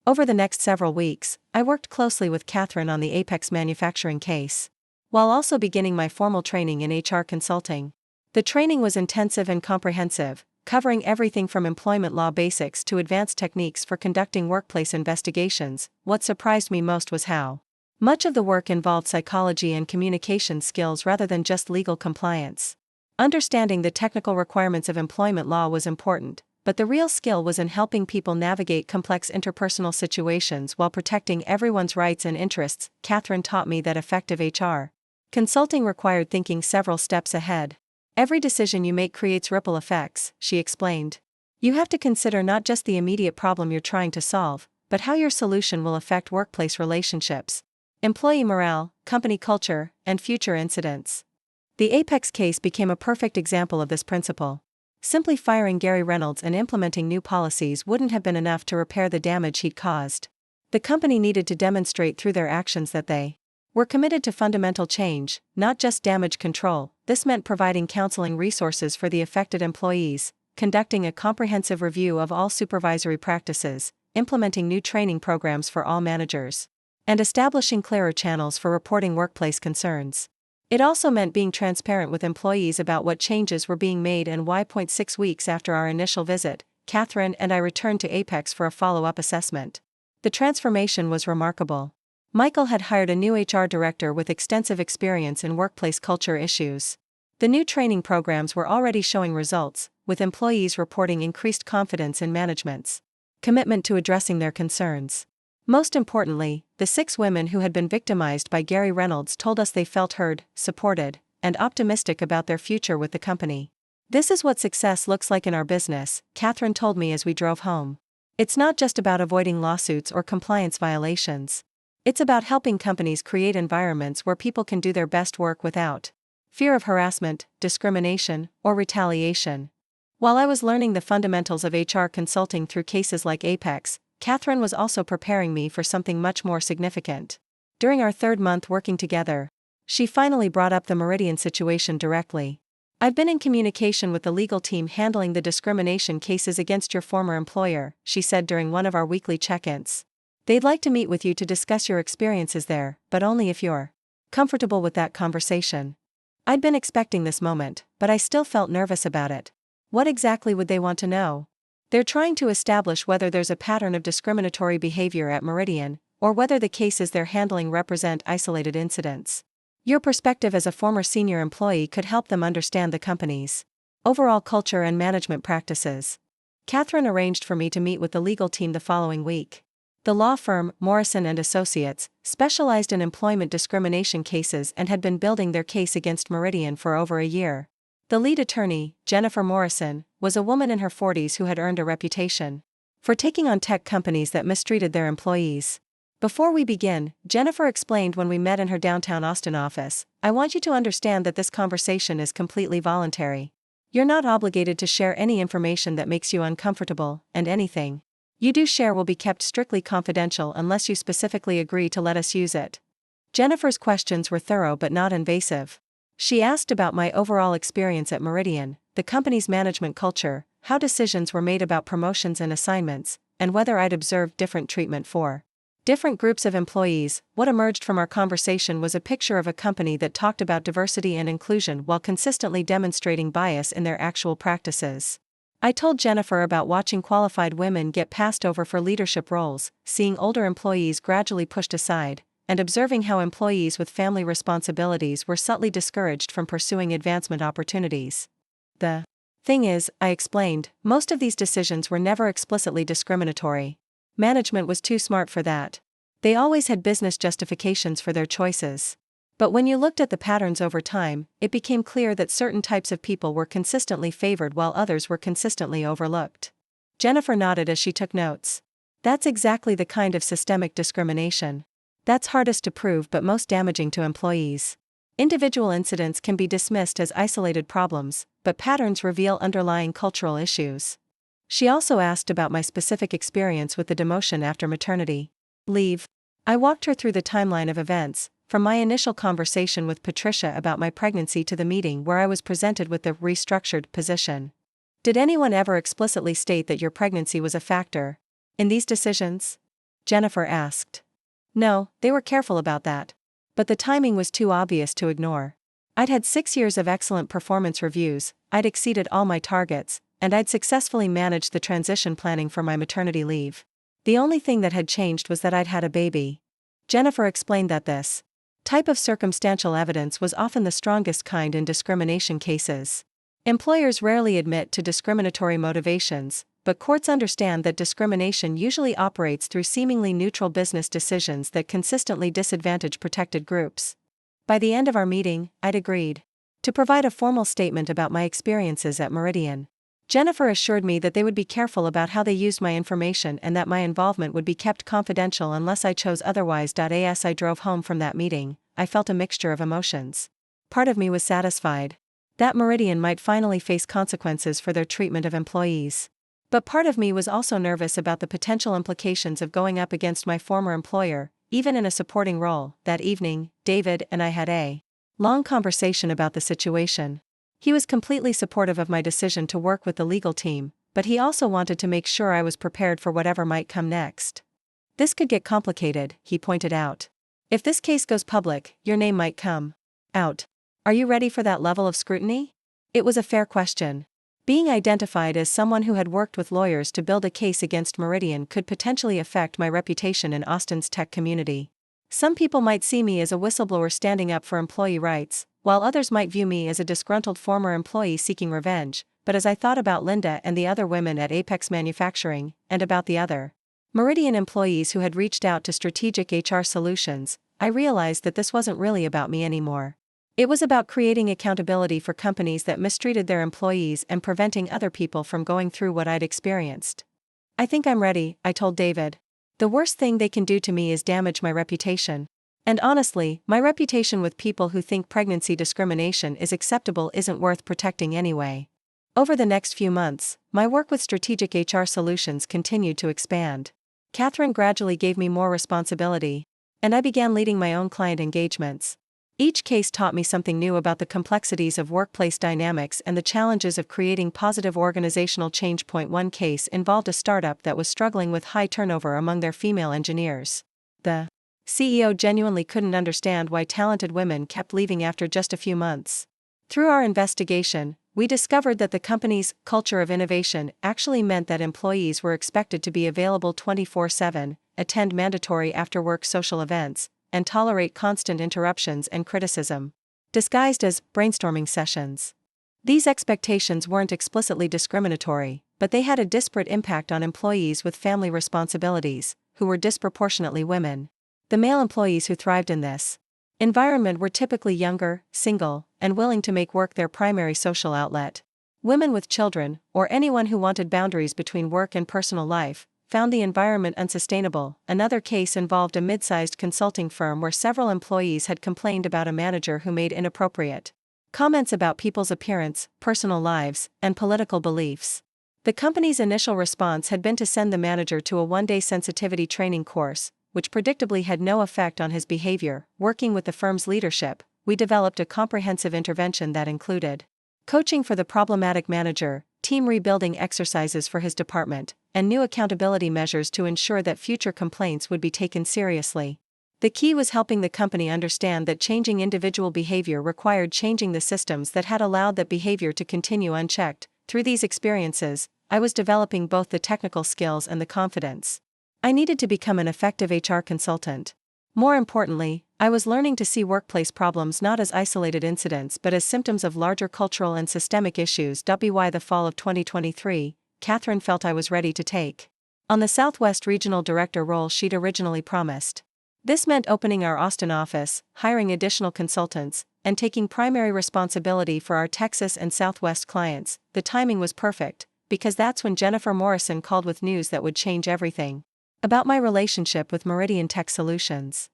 Speaker 1: Over the next several weeks, I worked closely with Catherine on the Apex manufacturing case, while also beginning my formal training in HR consulting. The training was intensive and comprehensive, covering everything from employment law basics to advanced techniques for conducting workplace investigations. What surprised me most was how much of the work involved psychology and communication skills rather than just legal compliance. Understanding the technical requirements of employment law was important, but the real skill was in helping people navigate complex interpersonal situations while protecting everyone's rights and interests. Catherine taught me that effective HR consulting required thinking several steps ahead. Every decision you make creates ripple effects, she explained. You have to consider not just the immediate problem you're trying to solve, but how your solution will affect workplace relationships, employee morale, company culture, and future incidents. The Apex case became a perfect example of this principle. Simply firing Gary Reynolds and implementing new policies wouldn't have been enough to repair the damage he'd caused. The company needed to demonstrate through their actions that they were committed to fundamental change, not just damage control. This meant providing counseling resources for the affected employees, conducting a comprehensive review of all supervisory practices, implementing new training programs for all managers, and establishing clearer channels for reporting workplace concerns. It also meant being transparent with employees about what changes were being made and why. 6 weeks after our initial visit, Catherine and I returned to Apex for a follow-up assessment. The transformation was remarkable. Michael had hired a new HR director with extensive experience in workplace culture issues. The new training programs were already showing results, with employees reporting increased confidence in management's commitment to addressing their concerns. Most importantly, the 6 women who had been victimized by Gary Reynolds told us they felt heard, supported, and optimistic about their future with the company. "This is what success looks like in our business," Catherine told me as we drove home. "It's not just about avoiding lawsuits or compliance violations. It's about helping companies create environments where people can do their best work without fear of harassment, discrimination, or retaliation." While I was learning the fundamentals of HR consulting through cases like Apex, Catherine was also preparing me for something much more significant. During our third month working together, she finally brought up the Meridian situation directly. "I've been in communication with the legal team handling the discrimination cases against your former employer," she said during one of our weekly check-ins. "They'd like to meet with you to discuss your experiences there, but only if you're comfortable with that conversation." I'd been expecting this moment, but I still felt nervous about it. What exactly would they want to know? They're trying to establish whether there's a pattern of discriminatory behavior at Meridian, or whether the cases they're handling represent isolated incidents. Your perspective as a former senior employee could help them understand the company's overall culture and management practices. Catherine arranged for me to meet with the legal team the following week. The law firm, Morrison & Associates, specialized in employment discrimination cases and had been building their case against Meridian for over a year. The lead attorney, Jennifer Morrison, was a woman in her 40s who had earned a reputation for taking on tech companies that mistreated their employees. "Before we begin," Jennifer explained when we met in her downtown Austin office, "I want you to understand that this conversation is completely voluntary. You're not obligated to share any information that makes you uncomfortable, and anything you do share will be kept strictly confidential unless you specifically agree to let us use it." Jennifer's questions were thorough but not invasive. She asked about my overall experience at Meridian, the company's management culture, how decisions were made about promotions and assignments, and whether I'd observed different treatment for different groups of employees. What emerged from our conversation was a picture of a company that talked about diversity and inclusion while consistently demonstrating bias in their actual practices. I told Jennifer about watching qualified women get passed over for leadership roles, seeing older employees gradually pushed aside, and observing how employees with family responsibilities were subtly discouraged from pursuing advancement opportunities. "The thing is," I explained, "most of these decisions were never explicitly discriminatory. Management was too smart for that. They always had business justifications for their choices. But when you looked at the patterns over time, it became clear that certain types of people were consistently favored while others were consistently overlooked." Jennifer nodded as she took notes. "That's exactly the kind of systemic discrimination that's hardest to prove but most damaging to employees. Individual incidents can be dismissed as isolated problems, but patterns reveal underlying cultural issues." She also asked about my specific experience with the demotion after maternity leave. I walked her through the timeline of events, from my initial conversation with Patricia about my pregnancy to the meeting where I was presented with the restructured position. "Did anyone ever explicitly state that your pregnancy was a factor in these decisions?" Jennifer asked. "No, they were careful about that. But the timing was too obvious to ignore. I'd had 6 years of excellent performance reviews, I'd exceeded all my targets, and I'd successfully managed the transition planning for my maternity leave. The only thing that had changed was that I'd had a baby." Jennifer explained that this type of circumstantial evidence was often the strongest kind in discrimination cases. Employers rarely admit to discriminatory motivations, but courts understand that discrimination usually operates through seemingly neutral business decisions that consistently disadvantage protected groups. By the end of our meeting, I'd agreed to provide a formal statement about my experiences at Meridian. Jennifer assured me that they would be careful about how they used my information and that my involvement would be kept confidential unless I chose otherwise. As I drove home from that meeting, I felt a mixture of emotions. Part of me was satisfied that Meridian might finally face consequences for their treatment of employees. But part of me was also nervous about the potential implications of going up against my former employer, even in a supporting role. That evening, David and I had a long conversation about the situation. He was completely supportive of my decision to work with the legal team, but he also wanted to make sure I was prepared for whatever might come next. "This could get complicated," he pointed out. "If this case goes public, your name might come out. Are you ready for that level of scrutiny?" It was a fair question. Being identified as someone who had worked with lawyers to build a case against Meridian could potentially affect my reputation in Austin's tech community. Some people might see me as a whistleblower standing up for employee rights, while others might view me as a disgruntled former employee seeking revenge. But as I thought about Linda and the other women at Apex Manufacturing, and about the other Meridian employees who had reached out to Strategic HR Solutions, I realized that this wasn't really about me anymore. It was about creating accountability for companies that mistreated their employees and preventing other people from going through what I'd experienced. "I think I'm ready," I told David. "The worst thing they can do to me is damage my reputation. And honestly, my reputation with people who think pregnancy discrimination is acceptable isn't worth protecting anyway." Over the next few months, my work with Strategic HR Solutions continued to expand. Catherine gradually gave me more responsibility, and I began leading my own client engagements. Each case taught me something new about the complexities of workplace dynamics and the challenges of creating positive organizational change. One case involved a startup that was struggling with high turnover among their female engineers. The CEO genuinely couldn't understand why talented women kept leaving after just a few months. Through our investigation, we discovered that the company's culture of innovation actually meant that employees were expected to be available 24/7, attend mandatory after-work social events, and tolerate constant interruptions and criticism, disguised as brainstorming sessions. These expectations weren't explicitly discriminatory, but they had a disparate impact on employees with family responsibilities, who were disproportionately women. The male employees who thrived in this environment were typically younger, single, and willing to make work their primary social outlet. Women with children, or anyone who wanted boundaries between work and personal life, found the environment unsustainable. Another case involved a mid-sized consulting firm where several employees had complained about a manager who made inappropriate comments about people's appearance, personal lives, and political beliefs. The company's initial response had been to send the manager to a one-day sensitivity training course, which predictably had no effect on his behavior. Working with the firm's leadership, we developed a comprehensive intervention that included coaching for the problematic manager, team rebuilding exercises for his department, and new accountability measures to ensure that future complaints would be taken seriously. The key was helping the company understand that changing individual behavior required changing the systems that had allowed that behavior to continue unchecked. Through these experiences, I was developing both the technical skills and the confidence I needed to become an effective HR consultant. More importantly, I was learning to see workplace problems not as isolated incidents but as symptoms of larger cultural and systemic issues. By the fall of 2023, Catherine felt I was ready to take on the Southwest Regional Director role she'd originally promised. This meant opening our Austin office, hiring additional consultants, and taking primary responsibility for our Texas and Southwest clients. The timing was perfect, because that's when Jennifer Morrison called with news that would change everything about my relationship with Meridian Tech Solutions.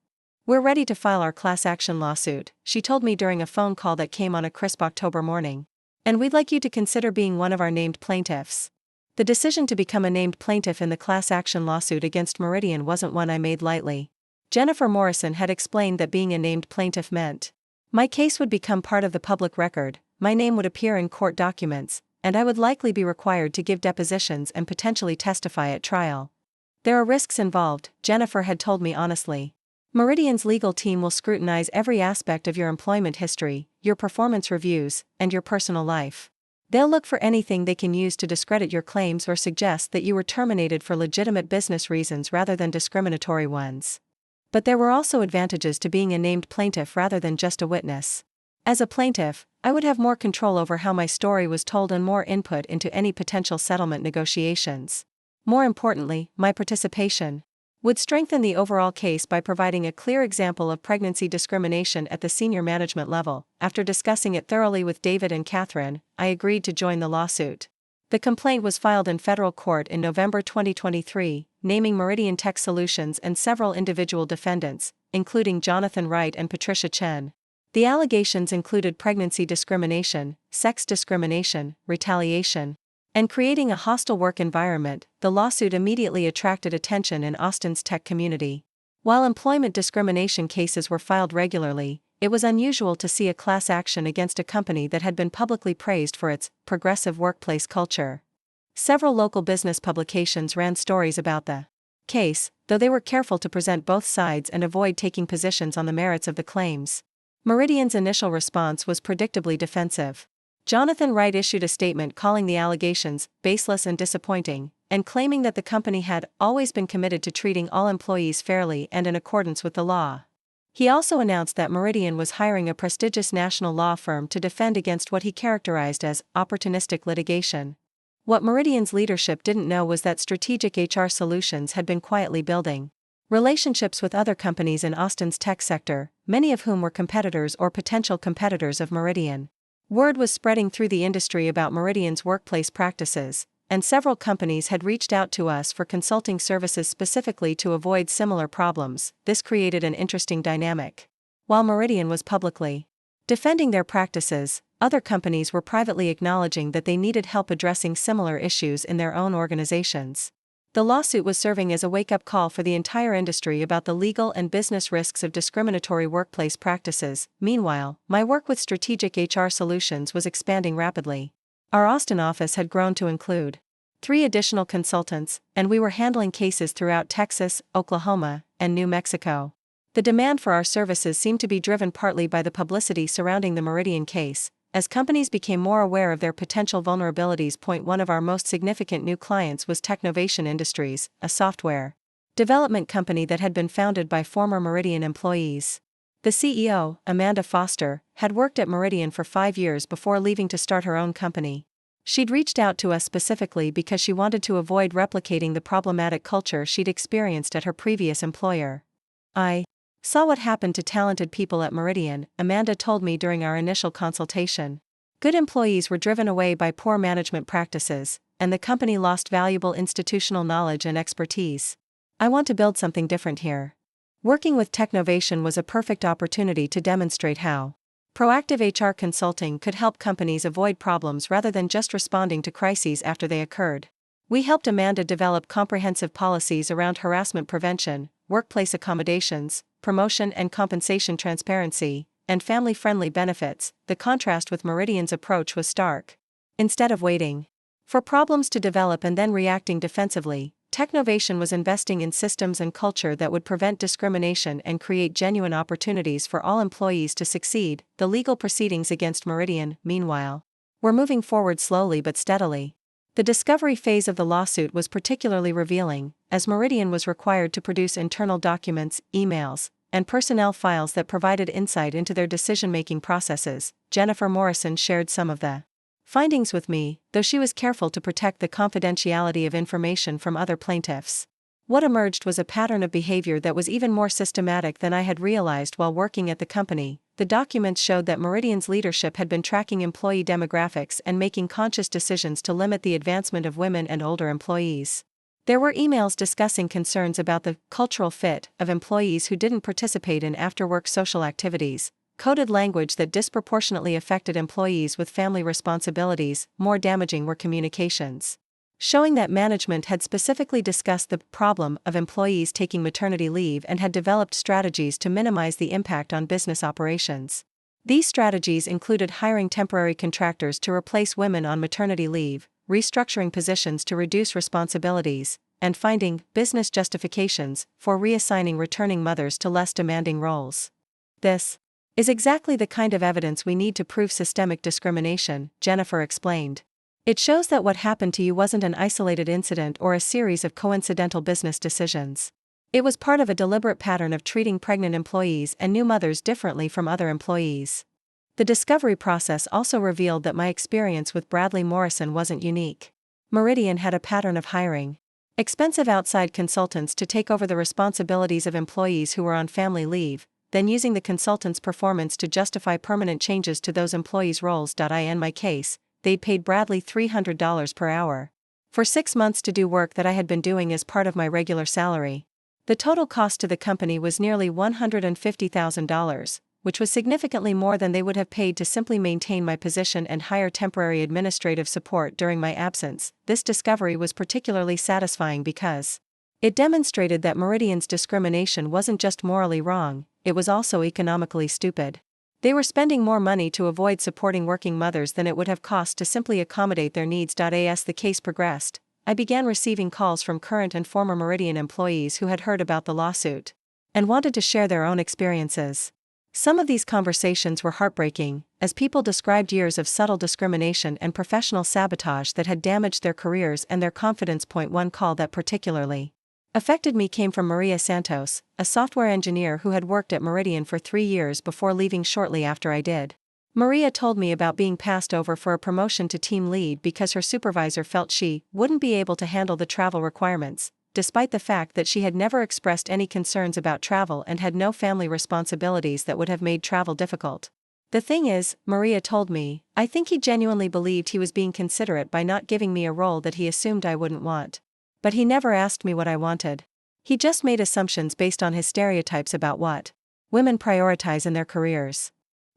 Speaker 1: "We're ready to file our class action lawsuit," she told me during a phone call that came on a crisp October morning. "And we'd like you to consider being one of our named plaintiffs." The decision to become a named plaintiff in the class action lawsuit against Meridian wasn't one I made lightly. Jennifer Morrison had explained that being a named plaintiff meant my case would become part of the public record, my name would appear in court documents, and I would likely be required to give depositions and potentially testify at trial. "There are risks involved," Jennifer had told me honestly. "Meridian's legal team will scrutinize every aspect of your employment history, your performance reviews, and your personal life. They'll look for anything they can use to discredit your claims or suggest that you were terminated for legitimate business reasons rather than discriminatory ones." But there were also advantages to being a named plaintiff rather than just a witness. As a plaintiff, I would have more control over how my story was told and more input into any potential settlement negotiations. More importantly, my participation would strengthen the overall case by providing a clear example of pregnancy discrimination at the senior management level. After discussing it thoroughly with David and Catherine, I agreed to join the lawsuit. The complaint was filed in federal court in November 2023, naming Meridian Tech Solutions and several individual defendants, including Jonathan Wright and Patricia Chen. The allegations included pregnancy discrimination, sex discrimination, retaliation, and creating a hostile work environment. The lawsuit immediately attracted attention in Austin's tech community. While employment discrimination cases were filed regularly, it was unusual to see a class action against a company that had been publicly praised for its progressive workplace culture. Several local business publications ran stories about the case, though they were careful to present both sides and avoid taking positions on the merits of the claims. Meridian's initial response was predictably defensive. Jonathan Wright issued a statement calling the allegations baseless and disappointing, and claiming that the company had always been committed to treating all employees fairly and in accordance with the law. He also announced that Meridian was hiring a prestigious national law firm to defend against what he characterized as opportunistic litigation. What Meridian's leadership didn't know was that Strategic HR Solutions had been quietly building relationships with other companies in Austin's tech sector, many of whom were competitors or potential competitors of Meridian. Word was spreading through the industry about Meridian's workplace practices, and several companies had reached out to us for consulting services specifically to avoid similar problems. This created an interesting dynamic. While Meridian was publicly defending their practices, other companies were privately acknowledging that they needed help addressing similar issues in their own organizations. The lawsuit was serving as a wake-up call for the entire industry about the legal and business risks of discriminatory workplace practices. Meanwhile, my work with strategic HR solutions was expanding rapidly. Our Austin office had grown to include 3 additional consultants, and we were handling cases throughout Texas, Oklahoma, and New Mexico. The demand for our services seemed to be driven partly by the publicity surrounding the Meridian case. As companies became more aware of their potential vulnerabilities. One of our most significant new clients was Technovation Industries, a software development company that had been founded by former Meridian employees. The CEO, Amanda Foster, had worked at Meridian for 5 years before leaving to start her own company. She'd reached out to us specifically because she wanted to avoid replicating the problematic culture she'd experienced at her previous employer. I saw what happened to talented people at Meridian, Amanda told me during our initial consultation. Good employees were driven away by poor management practices, and the company lost valuable institutional knowledge and expertise. I want to build something different here. Working with Technovation was a perfect opportunity to demonstrate how proactive HR consulting could help companies avoid problems rather than just responding to crises after they occurred. We helped Amanda develop comprehensive policies around harassment prevention, workplace accommodations, promotion and compensation transparency, and family-friendly benefits. The contrast with Meridian's approach was stark. Instead of waiting for problems to develop and then reacting defensively, Technovation was investing in systems and culture that would prevent discrimination and create genuine opportunities for all employees to succeed. The legal proceedings against Meridian, meanwhile, were moving forward slowly but steadily. The discovery phase of the lawsuit was particularly revealing, as Meridian was required to produce internal documents, emails, and personnel files that provided insight into their decision-making processes. Jennifer Morrison shared some of the findings with me, though she was careful to protect the confidentiality of information from other plaintiffs. What emerged was a pattern of behavior that was even more systematic than I had realized while working at the company. The documents showed that Meridian's leadership had been tracking employee demographics and making conscious decisions to limit the advancement of women and older employees. There were emails discussing concerns about the cultural fit of employees who didn't participate in after-work social activities, coded language that disproportionately affected employees with family responsibilities. More damaging were communications showing that management had specifically discussed the problem of employees taking maternity leave and had developed strategies to minimize the impact on business operations. These strategies included hiring temporary contractors to replace women on maternity leave, restructuring positions to reduce responsibilities, and finding business justifications for reassigning returning mothers to less demanding roles. This is exactly the kind of evidence we need to prove systemic discrimination, Jennifer explained. It shows that what happened to you wasn't an isolated incident or a series of coincidental business decisions. It was part of a deliberate pattern of treating pregnant employees and new mothers differently from other employees. The discovery process also revealed that my experience with Bradley Morrison wasn't unique. Meridian had a pattern of hiring expensive outside consultants to take over the responsibilities of employees who were on family leave, then using the consultants' performance to justify permanent changes to those employees' roles. In my case, they'd paid Bradley $300 per hour for 6 months to do work that I had been doing as part of my regular salary. The total cost to the company was nearly $150,000, which was significantly more than they would have paid to simply maintain my position and hire temporary administrative support during my absence. This discovery was particularly satisfying because it demonstrated that Meridian's discrimination wasn't just morally wrong, it was also economically stupid. They were spending more money to avoid supporting working mothers than it would have cost to simply accommodate their needs. As the case progressed, I began receiving calls from current and former Meridian employees who had heard about the lawsuit and wanted to share their own experiences. Some of these conversations were heartbreaking, as people described years of subtle discrimination and professional sabotage that had damaged their careers and their confidence. One call that particularly affected me came from Maria Santos, a software engineer who had worked at Meridian for 3 years before leaving shortly after I did. Maria told me about being passed over for a promotion to team lead because her supervisor felt she wouldn't be able to handle the travel requirements, despite the fact that she had never expressed any concerns about travel and had no family responsibilities that would have made travel difficult. The thing is, Maria told me, I think he genuinely believed he was being considerate by not giving me a role that he assumed I wouldn't want. But he never asked me what I wanted. He just made assumptions based on his stereotypes about what women prioritize in their careers.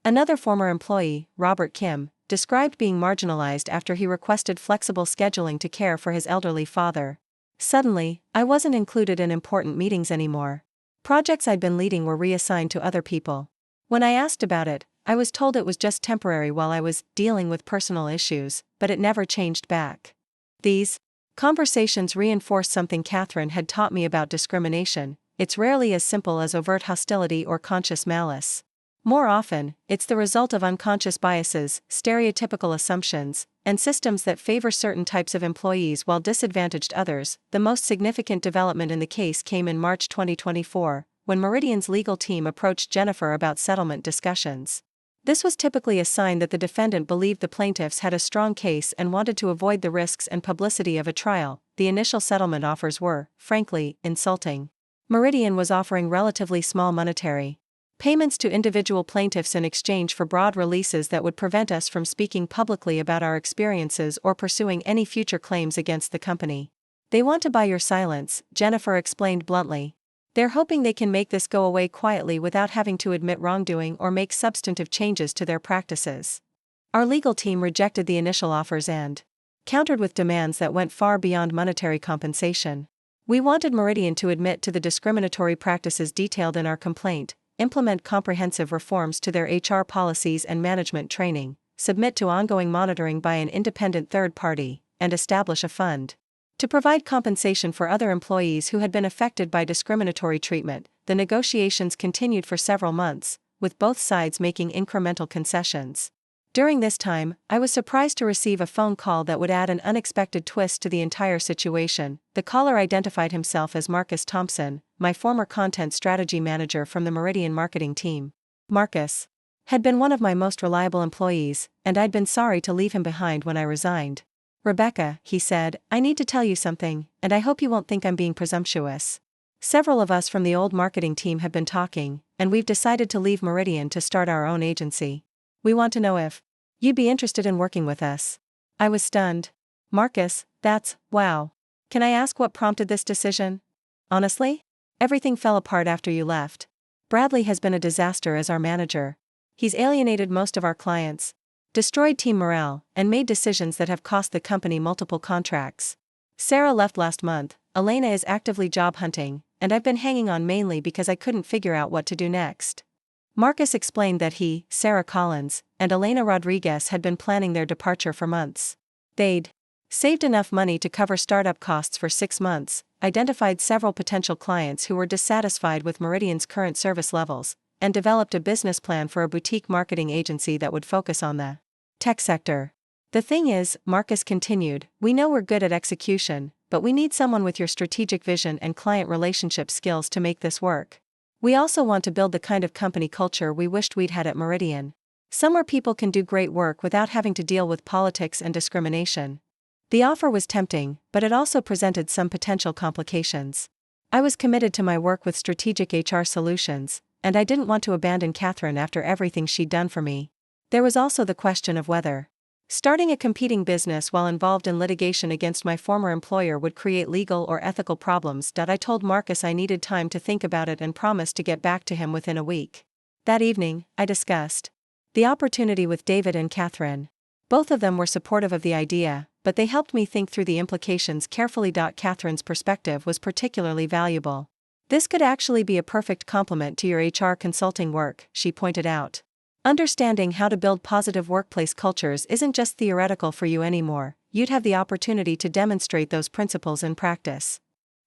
Speaker 1: Another former employee, Robert Kim, described being marginalized after he requested flexible scheduling to care for his elderly father. Suddenly, I wasn't included in important meetings anymore. Projects I'd been leading were reassigned to other people. When I asked about it, I was told it was just temporary while I was dealing with personal issues, but it never changed back. These conversations reinforced something Catherine had taught me about discrimination. It's rarely as simple as overt hostility or conscious malice. More often, it's the result of unconscious biases, stereotypical assumptions, and systems that favor certain types of employees while disadvantaged others. The most significant development in the case came in March 2024, when Meridian's legal team approached Jennifer about settlement discussions. This was typically a sign that the defendant believed the plaintiffs had a strong case and wanted to avoid the risks and publicity of a trial. The initial settlement offers were, frankly, insulting. Meridian was offering relatively small monetary payments to individual plaintiffs in exchange for broad releases that would prevent us from speaking publicly about our experiences or pursuing any future claims against the company. They want to buy your silence, Jennifer explained bluntly. They're hoping they can make this go away quietly without having to admit wrongdoing or make substantive changes to their practices. Our legal team rejected the initial offers and countered with demands that went far beyond monetary compensation. We wanted Meridian to admit to the discriminatory practices detailed in our complaint, implement comprehensive reforms to their HR policies and management training, submit to ongoing monitoring by an independent third party, and establish a fund to provide compensation for other employees who had been affected by discriminatory treatment. The negotiations continued for several months, with both sides making incremental concessions. During this time, I was surprised to receive a phone call that would add an unexpected twist to the entire situation. The caller identified himself as Marcus Thompson, my former content strategy manager from the Meridian marketing team. Marcus had been one of my most reliable employees, and I'd been sorry to leave him behind when I resigned. Rebecca, he said, I need to tell you something, and I hope you won't think I'm being presumptuous. Several of us from the old marketing team have been talking, and we've decided to leave Meridian to start our own agency. We want to know if you'd be interested in working with us. I was stunned. Marcus, wow. Can I ask what prompted this decision? Honestly? Everything fell apart after you left. Bradley has been a disaster as our manager. He's alienated most of our clients, destroyed team morale, and made decisions that have cost the company multiple contracts. Sarah left last month, Elena is actively job hunting, and I've been hanging on mainly because I couldn't figure out what to do next. Marcus explained that he, Sarah Collins, and Elena Rodriguez had been planning their departure for months. They'd saved enough money to cover startup costs for 6 months, identified several potential clients who were dissatisfied with Meridian's current service levels, and developed a business plan for a boutique marketing agency that would focus on the tech sector. The thing is, Marcus continued, we know we're good at execution, but we need someone with your strategic vision and client relationship skills to make this work. We also want to build the kind of company culture we wished we'd had at Meridian. Somewhere people can do great work without having to deal with politics and discrimination. The offer was tempting, but it also presented some potential complications. I was committed to my work with strategic HR solutions, and I didn't want to abandon Catherine after everything she'd done for me. There was also the question of whether starting a competing business while involved in litigation against my former employer would create legal or ethical problems. I told Marcus I needed time to think about it and promised to get back to him within a week. That evening, I discussed the opportunity with David and Catherine. Both of them were supportive of the idea, but they helped me think through the implications carefully. Catherine's perspective was particularly valuable. This could actually be a perfect complement to your HR consulting work, she pointed out. Understanding how to build positive workplace cultures isn't just theoretical for you anymore, you'd have the opportunity to demonstrate those principles in practice.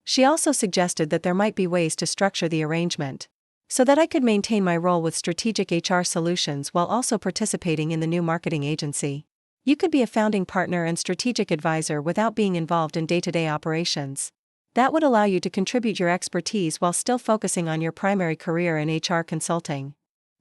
Speaker 1: She also suggested that there might be ways to structure the arrangement so that I could maintain my role with strategic HR solutions while also participating in the new marketing agency. You could be a founding partner and strategic advisor without being involved in day-to-day operations. That would allow you to contribute your expertise while still focusing on your primary career in HR consulting.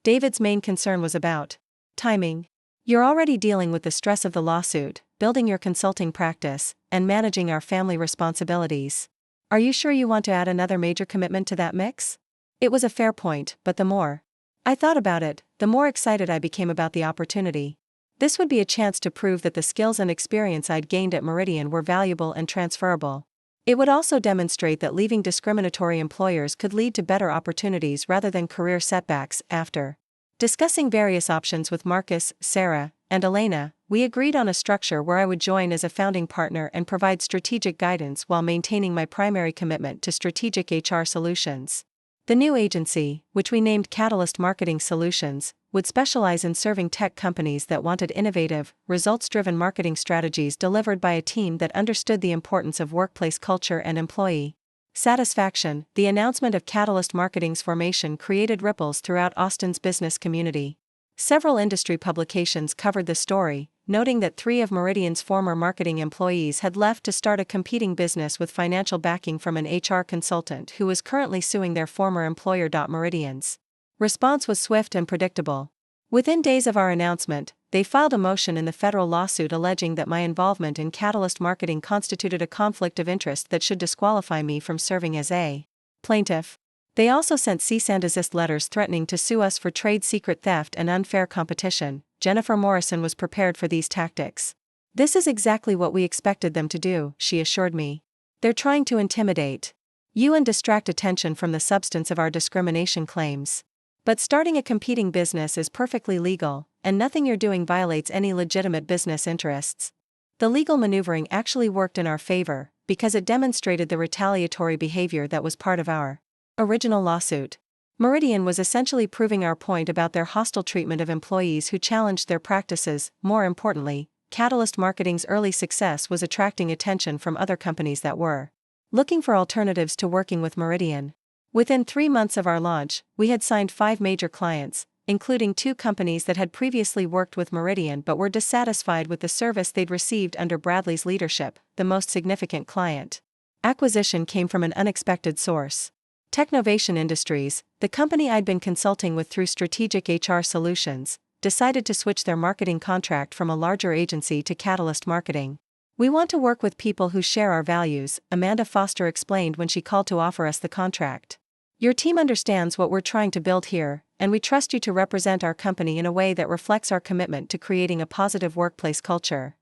Speaker 1: David's main concern was about timing. You're already dealing with the stress of the lawsuit, building your consulting practice, and managing our family responsibilities. Are you sure you want to add another major commitment to that mix? It was a fair point, but the more I thought about it, the more excited I became about the opportunity. This would be a chance to prove that the skills and experience I'd gained at Meridian were valuable and transferable. It would also demonstrate that leaving discriminatory employers could lead to better opportunities rather than career setbacks. After discussing various options with Marcus, Sarah, and Elena, we agreed on a structure where I would join as a founding partner and provide strategic guidance while maintaining my primary commitment to strategic HR solutions. The new agency, which we named Catalyst Marketing Solutions, would specialize in serving tech companies that wanted innovative, results-driven marketing strategies delivered by a team that understood the importance of workplace culture and employee satisfaction. The announcement of Catalyst Marketing's formation created ripples throughout Austin's business community. Several industry publications covered the story, noting that 3 of Meridian's former marketing employees had left to start a competing business with financial backing from an HR consultant who was currently suing their former employer. Meridian's response was swift and predictable. Within days of our announcement, they filed a motion in the federal lawsuit alleging that my involvement in Catalyst Marketing constituted a conflict of interest that should disqualify me from serving as a plaintiff. They also sent cease and desist letters threatening to sue us for trade secret theft and unfair competition. Jennifer Morrison was prepared for these tactics. "This is exactly what we expected them to do," she assured me. "They're trying to intimidate you and distract attention from the substance of our discrimination claims. But starting a competing business is perfectly legal, and nothing you're doing violates any legitimate business interests." The legal maneuvering actually worked in our favor, because it demonstrated the retaliatory behavior that was part of our original lawsuit. Meridian was essentially proving our point about their hostile treatment of employees who challenged their practices. More importantly, Catalyst Marketing's early success was attracting attention from other companies that were looking for alternatives to working with Meridian. Within 3 months of our launch, we had signed 5 major clients, including 2 companies that had previously worked with Meridian but were dissatisfied with the service they'd received under Bradley's leadership. The most significant client acquisition came from an unexpected source. Technovation Industries, the company I'd been consulting with through Strategic HR Solutions, decided to switch their marketing contract from a larger agency to Catalyst Marketing. "We want to work with people who share our values," Amanda Foster explained when she called to offer us the contract. "Your team understands what we're trying to build here, and we trust you to represent our company in a way that reflects our commitment to creating a positive workplace culture."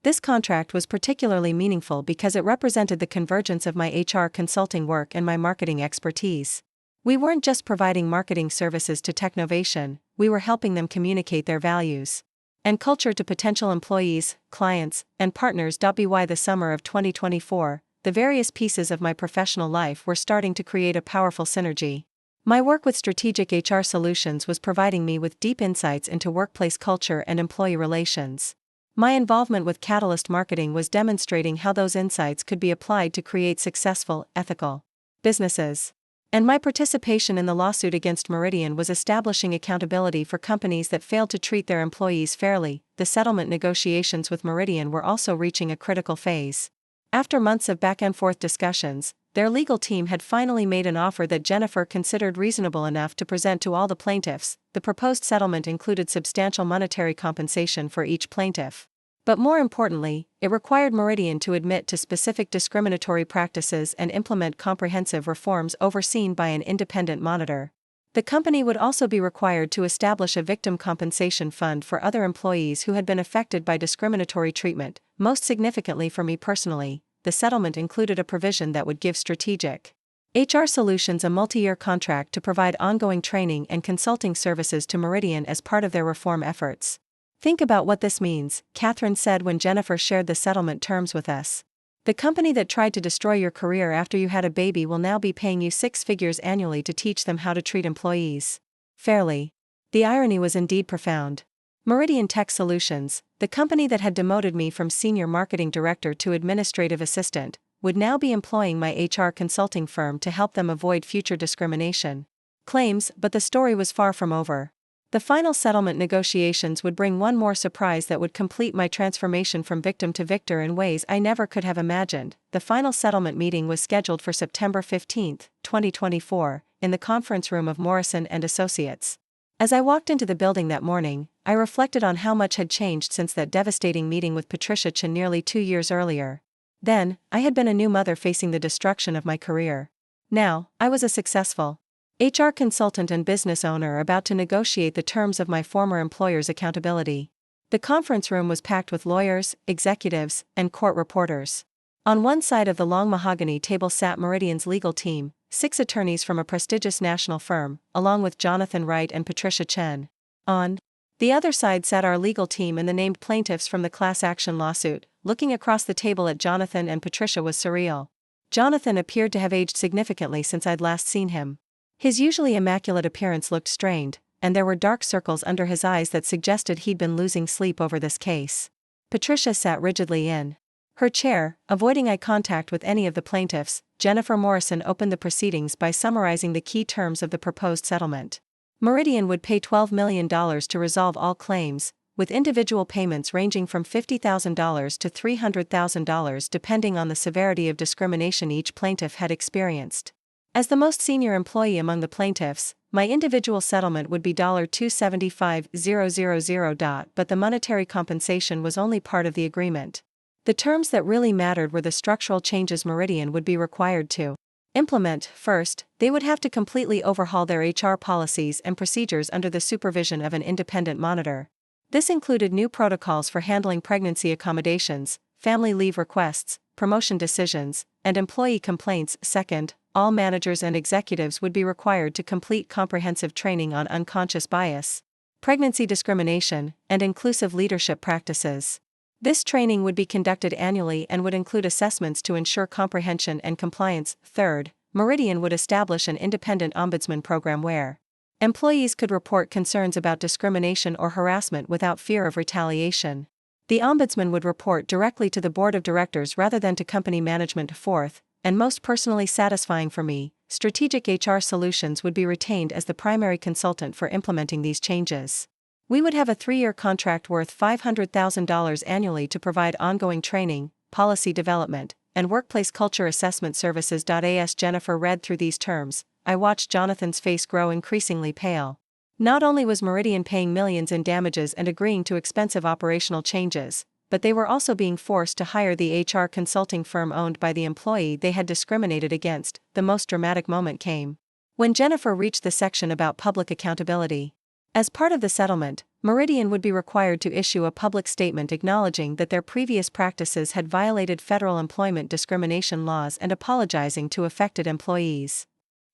Speaker 1: This contract was particularly meaningful because it represented the convergence of my HR consulting work and my marketing expertise. We weren't just providing marketing services to Technovation, we were helping them communicate their values and culture to potential employees, clients, and partners. By the summer of 2024, the various pieces of my professional life were starting to create a powerful synergy. My work with Strategic HR Solutions was providing me with deep insights into workplace culture and employee relations. My involvement with Catalyst Marketing was demonstrating how those insights could be applied to create successful, ethical businesses. And my participation in the lawsuit against Meridian was establishing accountability for companies that failed to treat their employees fairly. The settlement negotiations with Meridian were also reaching a critical phase. After months of back-and-forth discussions, their legal team had finally made an offer that Jennifer considered reasonable enough to present to all the plaintiffs. The proposed settlement included substantial monetary compensation for each plaintiff. But more importantly, it required Meridian to admit to specific discriminatory practices and implement comprehensive reforms overseen by an independent monitor. The company would also be required to establish a victim compensation fund for other employees who had been affected by discriminatory treatment. Most significantly for me personally, the settlement included a provision that would give Strategic HR Solutions a multi-year contract to provide ongoing training and consulting services to Meridian as part of their reform efforts. "Think about what this means," Catherine said when Jennifer shared the settlement terms with us. "The company that tried to destroy your career after you had a baby will now be paying you 6 figures annually to teach them how to treat employees fairly." The irony was indeed profound. Meridian Tech Solutions, the company that had demoted me from senior marketing director to administrative assistant, would now be employing my HR consulting firm to help them avoid future discrimination claims. But the story was far from over. The final settlement negotiations would bring one more surprise that would complete my transformation from victim to victor in ways I never could have imagined. The final settlement meeting was scheduled for September 15, 2024, in the conference room of Morrison & Associates. As I walked into the building that morning, I reflected on how much had changed since that devastating meeting with Patricia Chen nearly 2 years earlier. Then, I had been a new mother facing the destruction of my career. Now, I was a successful HR consultant and business owner about to negotiate the terms of my former employer's accountability. The conference room was packed with lawyers, executives, and court reporters. On one side of the long mahogany table sat Meridian's legal team, 6 attorneys from a prestigious national firm, along with Jonathan Wright and Patricia Chen. On The other side sat our legal team and the named plaintiffs from the class action lawsuit. Looking across the table at Jonathan and Patricia was surreal. Jonathan appeared to have aged significantly since I'd last seen him. His usually immaculate appearance looked strained, and there were dark circles under his eyes that suggested he'd been losing sleep over this case. Patricia sat rigidly in her chair, avoiding eye contact with any of the plaintiffs. Jennifer Morrison opened the proceedings by summarizing the key terms of the proposed settlement. Meridian would pay $12 million to resolve all claims, with individual payments ranging from $50,000 to $300,000 depending on the severity of discrimination each plaintiff had experienced. As the most senior employee among the plaintiffs, my individual settlement would be $275,000, but the monetary compensation was only part of the agreement. The terms that really mattered were the structural changes Meridian would be required to implement. First, they would have to completely overhaul their HR policies and procedures under the supervision of an independent monitor. This included new protocols for handling pregnancy accommodations, family leave requests, promotion decisions, and employee complaints. Second, all managers and executives would be required to complete comprehensive training on unconscious bias, pregnancy discrimination, and inclusive leadership practices. This training would be conducted annually and would include assessments to ensure comprehension and compliance. Third, Meridian would establish an independent ombudsman program where employees could report concerns about discrimination or harassment without fear of retaliation. The ombudsman would report directly to the board of directors rather than to company management. Fourth, and most personally satisfying for me, Strategic HR Solutions would be retained as the primary consultant for implementing these changes. We would have a 3-year contract worth $500,000 annually to provide ongoing training, policy development, and workplace culture assessment services. As Jennifer read through these terms, I watched Jonathan's face grow increasingly pale. Not only was Meridian paying millions in damages and agreeing to expensive operational changes, but they were also being forced to hire the HR consulting firm owned by the employee they had discriminated against. The most dramatic moment came when Jennifer reached the section about public accountability. As part of the settlement, Meridian would be required to issue a public statement acknowledging that their previous practices had violated federal employment discrimination laws and apologizing to affected employees.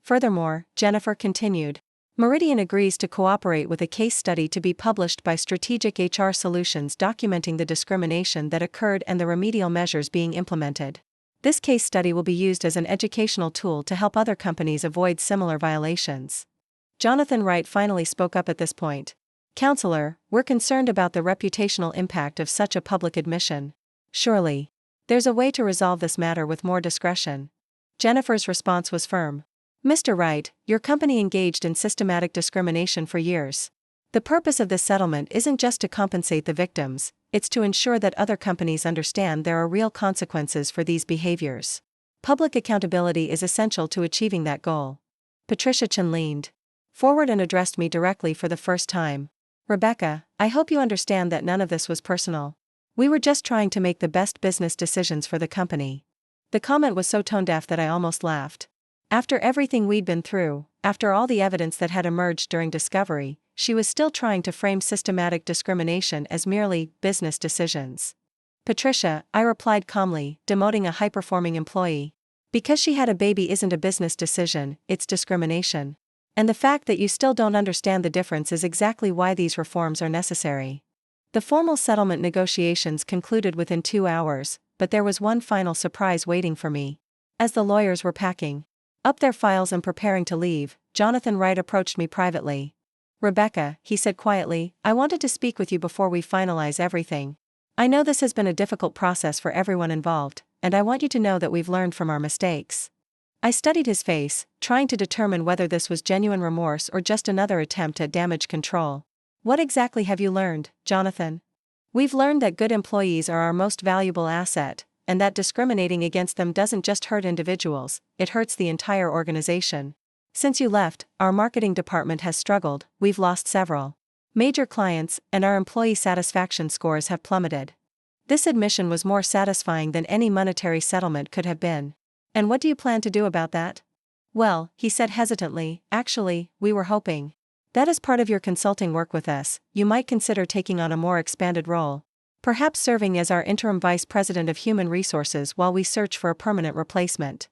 Speaker 1: Furthermore, Jennifer continued, Meridian agrees to cooperate with a case study to be published by Strategic HR Solutions documenting the discrimination that occurred and the remedial measures being implemented. This case study will be used as an educational tool to help other companies avoid similar violations. Jonathan Wright finally spoke up at this point. Counselor, we're concerned about the reputational impact of such a public admission. Surely, there's a way to resolve this matter with more discretion. Jennifer's response was firm. Mr. Wright, your company engaged in systematic discrimination for years. The purpose of this settlement isn't just to compensate the victims, it's to ensure that other companies understand there are real consequences for these behaviors. Public accountability is essential to achieving that goal. Patricia Chen leaned forward and addressed me directly for the first time. Rebecca, I hope you understand that none of this was personal. We were just trying to make the best business decisions for the company. The comment was so tone-deaf that I almost laughed. After everything we'd been through, after all the evidence that had emerged during discovery, she was still trying to frame systematic discrimination as merely business decisions. Patricia, I replied calmly, demoting a high-performing employee. Because she had a baby isn't a business decision, it's discrimination. And the fact that you still don't understand the difference is exactly why these reforms are necessary. The formal settlement negotiations concluded within 2 hours, but there was one final surprise waiting for me. As the lawyers were packing up their files and preparing to leave, Jonathan Wright approached me privately. Rebecca, he said quietly, I wanted to speak with you before we finalize everything. I know this has been a difficult process for everyone involved, and I want you to know that we've learned from our mistakes. I studied his face, trying to determine whether this was genuine remorse or just another attempt at damage control. What exactly have you learned, Jonathan? We've learned that good employees are our most valuable asset, and that discriminating against them doesn't just hurt individuals, it hurts the entire organization. Since you left, our marketing department has struggled, we've lost several major clients, and our employee satisfaction scores have plummeted. This admission was more satisfying than any monetary settlement could have been. And what do you plan to do about that? Well, he said hesitantly, actually, we were hoping that as part of your consulting work with us, you might consider taking on a more expanded role. Perhaps serving as our interim vice president of human resources while we search for a permanent replacement.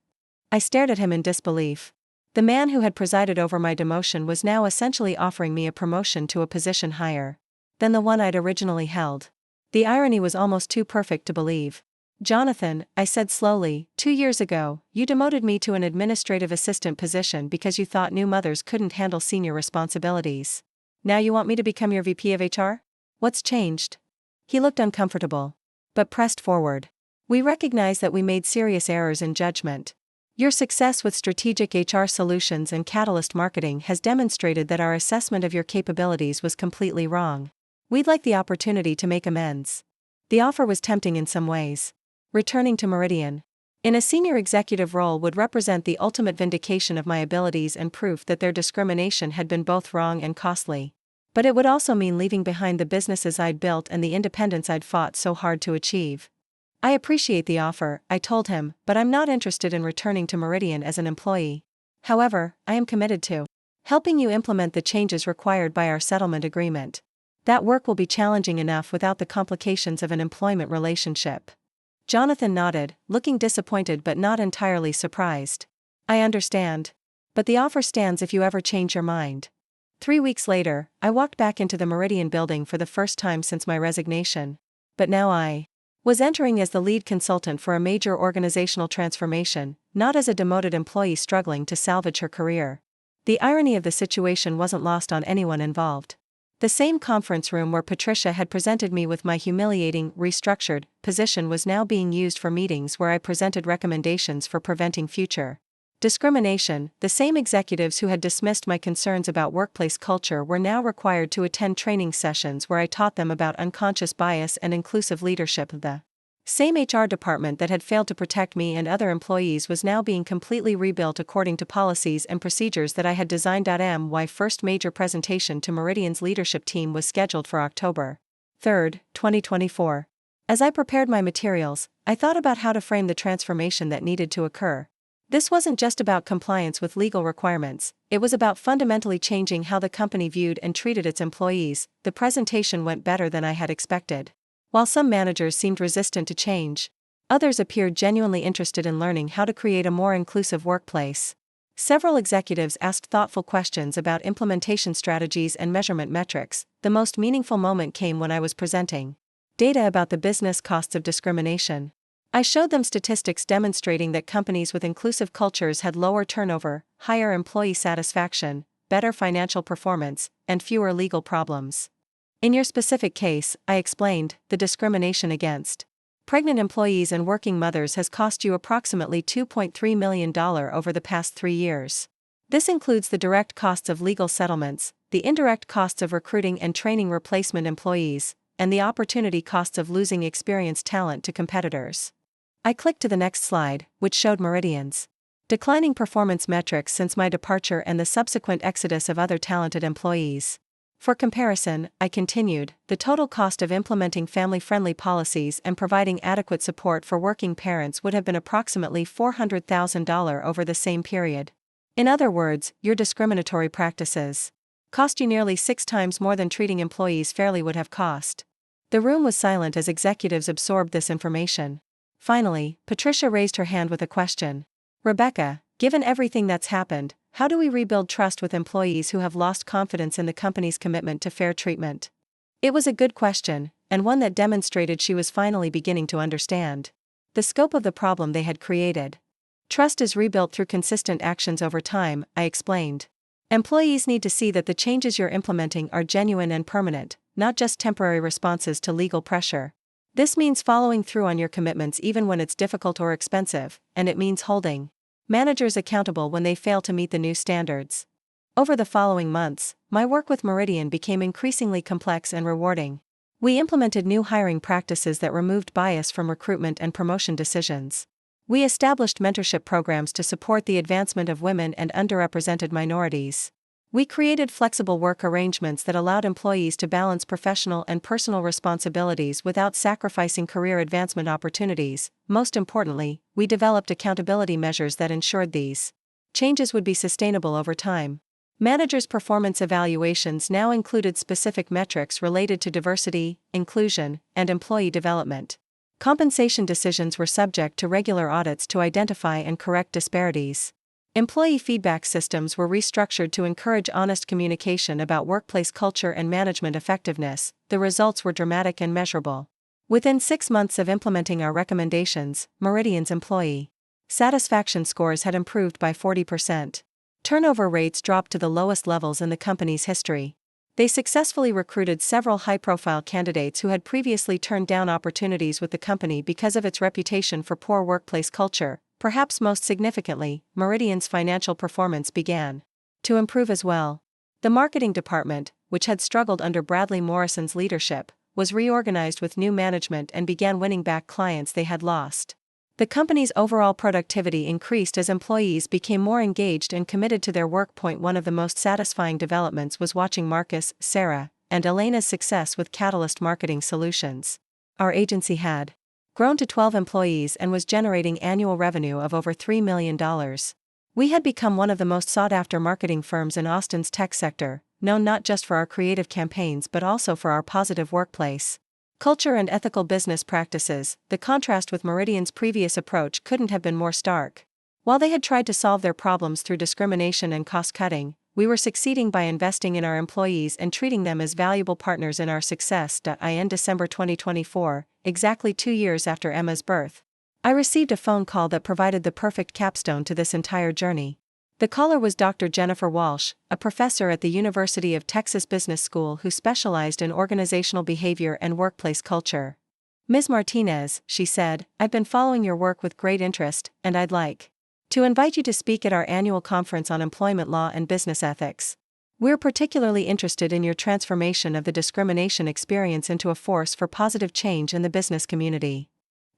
Speaker 1: I stared at him in disbelief. The man who had presided over my demotion was now essentially offering me a promotion to a position higher. than the one I'd originally held. The irony was almost too perfect to believe. "Jonathan," I said slowly, "2 years ago, you demoted me to an administrative assistant position because you thought new mothers couldn't handle senior responsibilities. Now you want me to become your VP of HR? What's changed?" He looked uncomfortable, but pressed forward. "We recognize that we made serious errors in judgment. Your success with strategic HR solutions and catalyst marketing has demonstrated that our assessment of your capabilities was completely wrong. We'd like the opportunity to make amends." The offer was tempting in some ways. Returning to Meridian in a senior executive role would represent the ultimate vindication of my abilities and proof that their discrimination had been both wrong and costly. But it would also mean leaving behind the businesses I'd built and the independence I'd fought so hard to achieve. "I appreciate the offer," I told him, "but I'm not interested in returning to Meridian as an employee. However, I am committed to helping you implement the changes required by our settlement agreement. That work will be challenging enough without the complications of an employment relationship." Jonathan nodded, looking disappointed but not entirely surprised. "I understand. But the offer stands if you ever change your mind." 3 weeks later, I walked back into the Meridian building for the first time since my resignation. But now I was entering as the lead consultant for a major organizational transformation, not as a demoted employee struggling to salvage her career. The irony of the situation wasn't lost on anyone involved. The same conference room where Patricia had presented me with my humiliating, restructured position was now being used for meetings where I presented recommendations for preventing future discrimination. The same executives who had dismissed my concerns about workplace culture were now required to attend training sessions where I taught them about unconscious bias and inclusive leadership. The same HR department that had failed to protect me and other employees was now being completely rebuilt according to policies and procedures that I had designed. My first major presentation to Meridian's leadership team was scheduled for October 3, 2024. As I prepared my materials, I thought about how to frame the transformation that needed to occur. This wasn't just about compliance with legal requirements, it was about fundamentally changing how the company viewed and treated its employees. The presentation went better than I had expected. While some managers seemed resistant to change, others appeared genuinely interested in learning how to create a more inclusive workplace. Several executives asked thoughtful questions about implementation strategies and measurement metrics. The most meaningful moment came when I was presenting data about the business costs of discrimination. I showed them statistics demonstrating that companies with inclusive cultures had lower turnover, higher employee satisfaction, better financial performance, and fewer legal problems. "In your specific case," I explained, "the discrimination against pregnant employees and working mothers has cost you approximately $2.3 million over the past 3 years. This includes the direct costs of legal settlements, the indirect costs of recruiting and training replacement employees, and the opportunity costs of losing experienced talent to competitors." I clicked to the next slide, which showed Meridian's declining performance metrics since my departure and the subsequent exodus of other talented employees. For comparison, I continued, the total cost of implementing family-friendly policies and providing adequate support for working parents would have been approximately $400,000 over the same period. In other words, your discriminatory practices cost you nearly 6 times more than treating employees fairly would have cost. The room was silent as executives absorbed this information. Finally, Patricia raised her hand with a question. "Rebecca, given everything that's happened, how do we rebuild trust with employees who have lost confidence in the company's commitment to fair treatment?" It was a good question, and one that demonstrated she was finally beginning to understand the scope of the problem they had created. "Trust is rebuilt through consistent actions over time," I explained. "Employees need to see that the changes you're implementing are genuine and permanent, not just temporary responses to legal pressure. This means following through on your commitments even when it's difficult or expensive, and it means holding managers accountable when they fail to meet the new standards." Over the following months, my work with Meridian became increasingly complex and rewarding. We implemented new hiring practices that removed bias from recruitment and promotion decisions. We established mentorship programs to support the advancement of women and underrepresented minorities. We created flexible work arrangements that allowed employees to balance professional and personal responsibilities without sacrificing career advancement opportunities. Most importantly, we developed accountability measures that ensured these changes would be sustainable over time. Managers' performance evaluations now included specific metrics related to diversity, inclusion, and employee development. Compensation decisions were subject to regular audits to identify and correct disparities. Employee feedback systems were restructured to encourage honest communication about workplace culture and management effectiveness. The results were dramatic and measurable. Within 6 months of implementing our recommendations, Meridian's employee satisfaction scores had improved by 40%. Turnover rates dropped to the lowest levels in the company's history. They successfully recruited several high-profile candidates who had previously turned down opportunities with the company because of its reputation for poor workplace culture. Perhaps most significantly, Meridian's financial performance began to improve as well. The marketing department, which had struggled under Bradley Morrison's leadership, was reorganized with new management and began winning back clients they had lost. The company's overall productivity increased as employees became more engaged and committed to their work. One of the most satisfying developments was watching Marcus, Sarah, and Elena's success with Catalyst Marketing Solutions. Our agency had grown to 12 employees and was generating annual revenue of over $3 million. We had become one of the most sought-after marketing firms in Austin's tech sector, known not just for our creative campaigns but also for our positive workplace culture and ethical business practices. The contrast with Meridian's previous approach couldn't have been more stark. While they had tried to solve their problems through discrimination and cost-cutting, we were succeeding by investing in our employees and treating them as valuable partners in our success. In December 2024, exactly 2 years after Emma's birth, I received a phone call that provided the perfect capstone to this entire journey. The caller was Dr. Jennifer Walsh, a professor at the University of Texas Business School who specialized in organizational behavior and workplace culture. "Ms. Martinez," she said, "I've been following your work with great interest, and I'd like to invite you to speak at our annual conference on employment law and business ethics. We're particularly interested in your transformation of the discrimination experience into a force for positive change in the business community."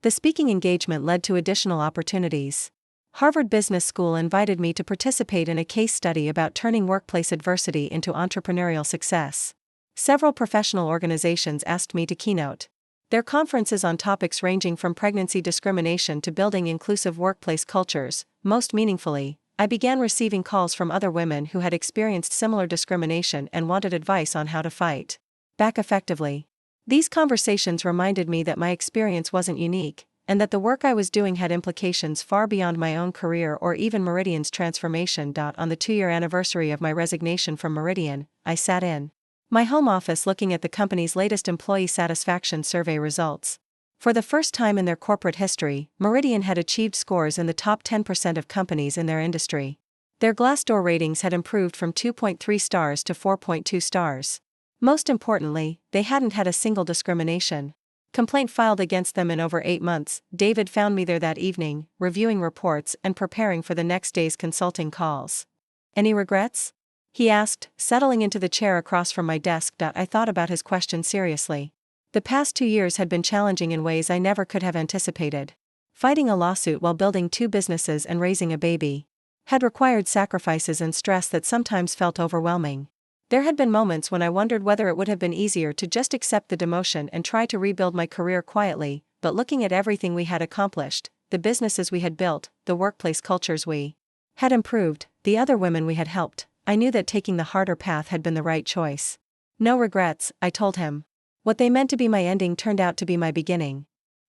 Speaker 1: The speaking engagement led to additional opportunities. Harvard Business School invited me to participate in a case study about turning workplace adversity into entrepreneurial success. Several professional organizations asked me to keynote their conferences on topics ranging from pregnancy discrimination to building inclusive workplace cultures. Most meaningfully, I began receiving calls from other women who had experienced similar discrimination and wanted advice on how to fight back effectively. These conversations reminded me that my experience wasn't unique, and that the work I was doing had implications far beyond my own career or even Meridian's transformation. On the 2-year anniversary of my resignation from Meridian, I sat in my home office looking at the company's latest employee satisfaction survey results. For the first time in their corporate history, Meridian had achieved scores in the top 10% of companies in their industry. Their Glassdoor ratings had improved from 2.3 stars to 4.2 stars. Most importantly, they hadn't had a single discrimination complaint filed against them in over 8 months. David found me there that evening, reviewing reports and preparing for the next day's consulting calls. "Any regrets?" he asked, settling into the chair across from my desk. I thought about his question seriously. The past 2 years had been challenging in ways I never could have anticipated. Fighting a lawsuit while building 2 businesses and raising a baby had required sacrifices and stress that sometimes felt overwhelming. There had been moments when I wondered whether it would have been easier to just accept the demotion and try to rebuild my career quietly, but looking at everything we had accomplished, the businesses we had built, the workplace cultures we had improved, the other women we had helped, I knew that taking the harder path had been the right choice. "No regrets," I told him. What they meant to be my ending turned out to be my beginning.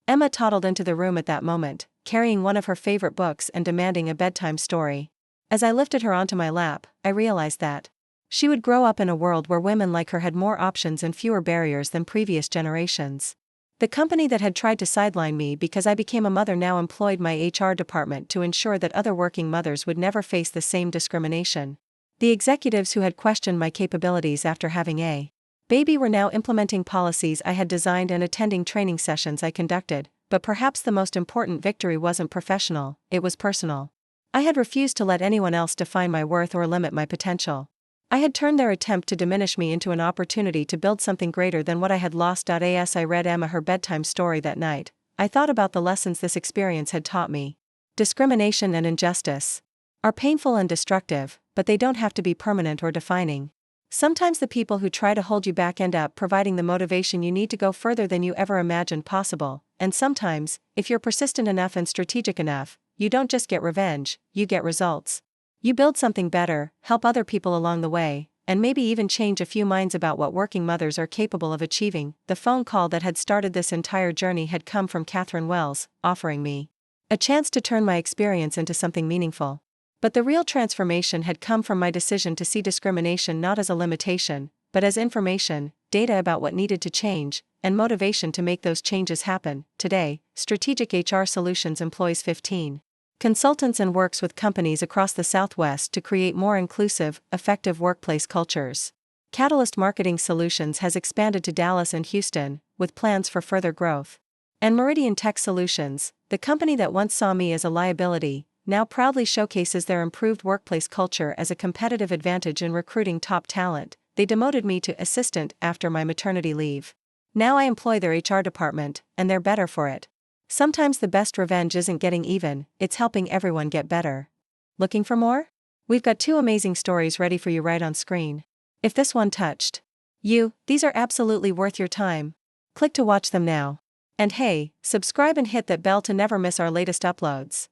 Speaker 1: Emma toddled into the room at that moment, carrying one of her favorite books and demanding a bedtime story. As I lifted her onto my lap, I realized that she would grow up in a world where women like her had more options and fewer barriers than previous generations. The company that had tried to sideline me because I became a mother now employed my HR department to ensure that other working mothers would never face the same discrimination. The executives who had questioned my capabilities after having a baby were now implementing policies I had designed and attending training sessions I conducted, but perhaps the most important victory wasn't professional, it was personal. I had refused to let anyone else define my worth or limit my potential. I had turned their attempt to diminish me into an opportunity to build something greater than what I had lost. As I read Emma her bedtime story that night, I thought about the lessons this experience had taught me. Discrimination and injustice are painful and destructive, but they don't have to be permanent or defining. Sometimes the people who try to hold you back end up providing the motivation you need to go further than you ever imagined possible, and sometimes, if you're persistent enough and strategic enough, you don't just get revenge, you get results. You build something better, help other people along the way, and maybe even change a few minds about what working mothers are capable of achieving. The phone call that had started this entire journey had come from Catherine Wells, offering me a chance to turn my experience into something meaningful. But the real transformation had come from my decision to see discrimination not as a limitation, but as information, data about what needed to change, and motivation to make those changes happen. Today, Strategic HR Solutions employs 15 consultants and works with companies across the Southwest to create more inclusive, effective workplace cultures. Catalyst Marketing Solutions has expanded to Dallas and Houston, with plans for further growth. And Meridian Tech Solutions, the company that once saw me as a liability, now proudly showcases their improved workplace culture as a competitive advantage in recruiting top talent. They demoted me to assistant after my maternity leave. Now I employ their HR department, and they're better for it. Sometimes the best revenge isn't getting even, it's helping everyone get better. Looking for more? We've got 2 amazing stories ready for you right on screen. If this one touched you, these are absolutely worth your time. Click to watch them now. And hey, subscribe and hit that bell to never miss our latest uploads.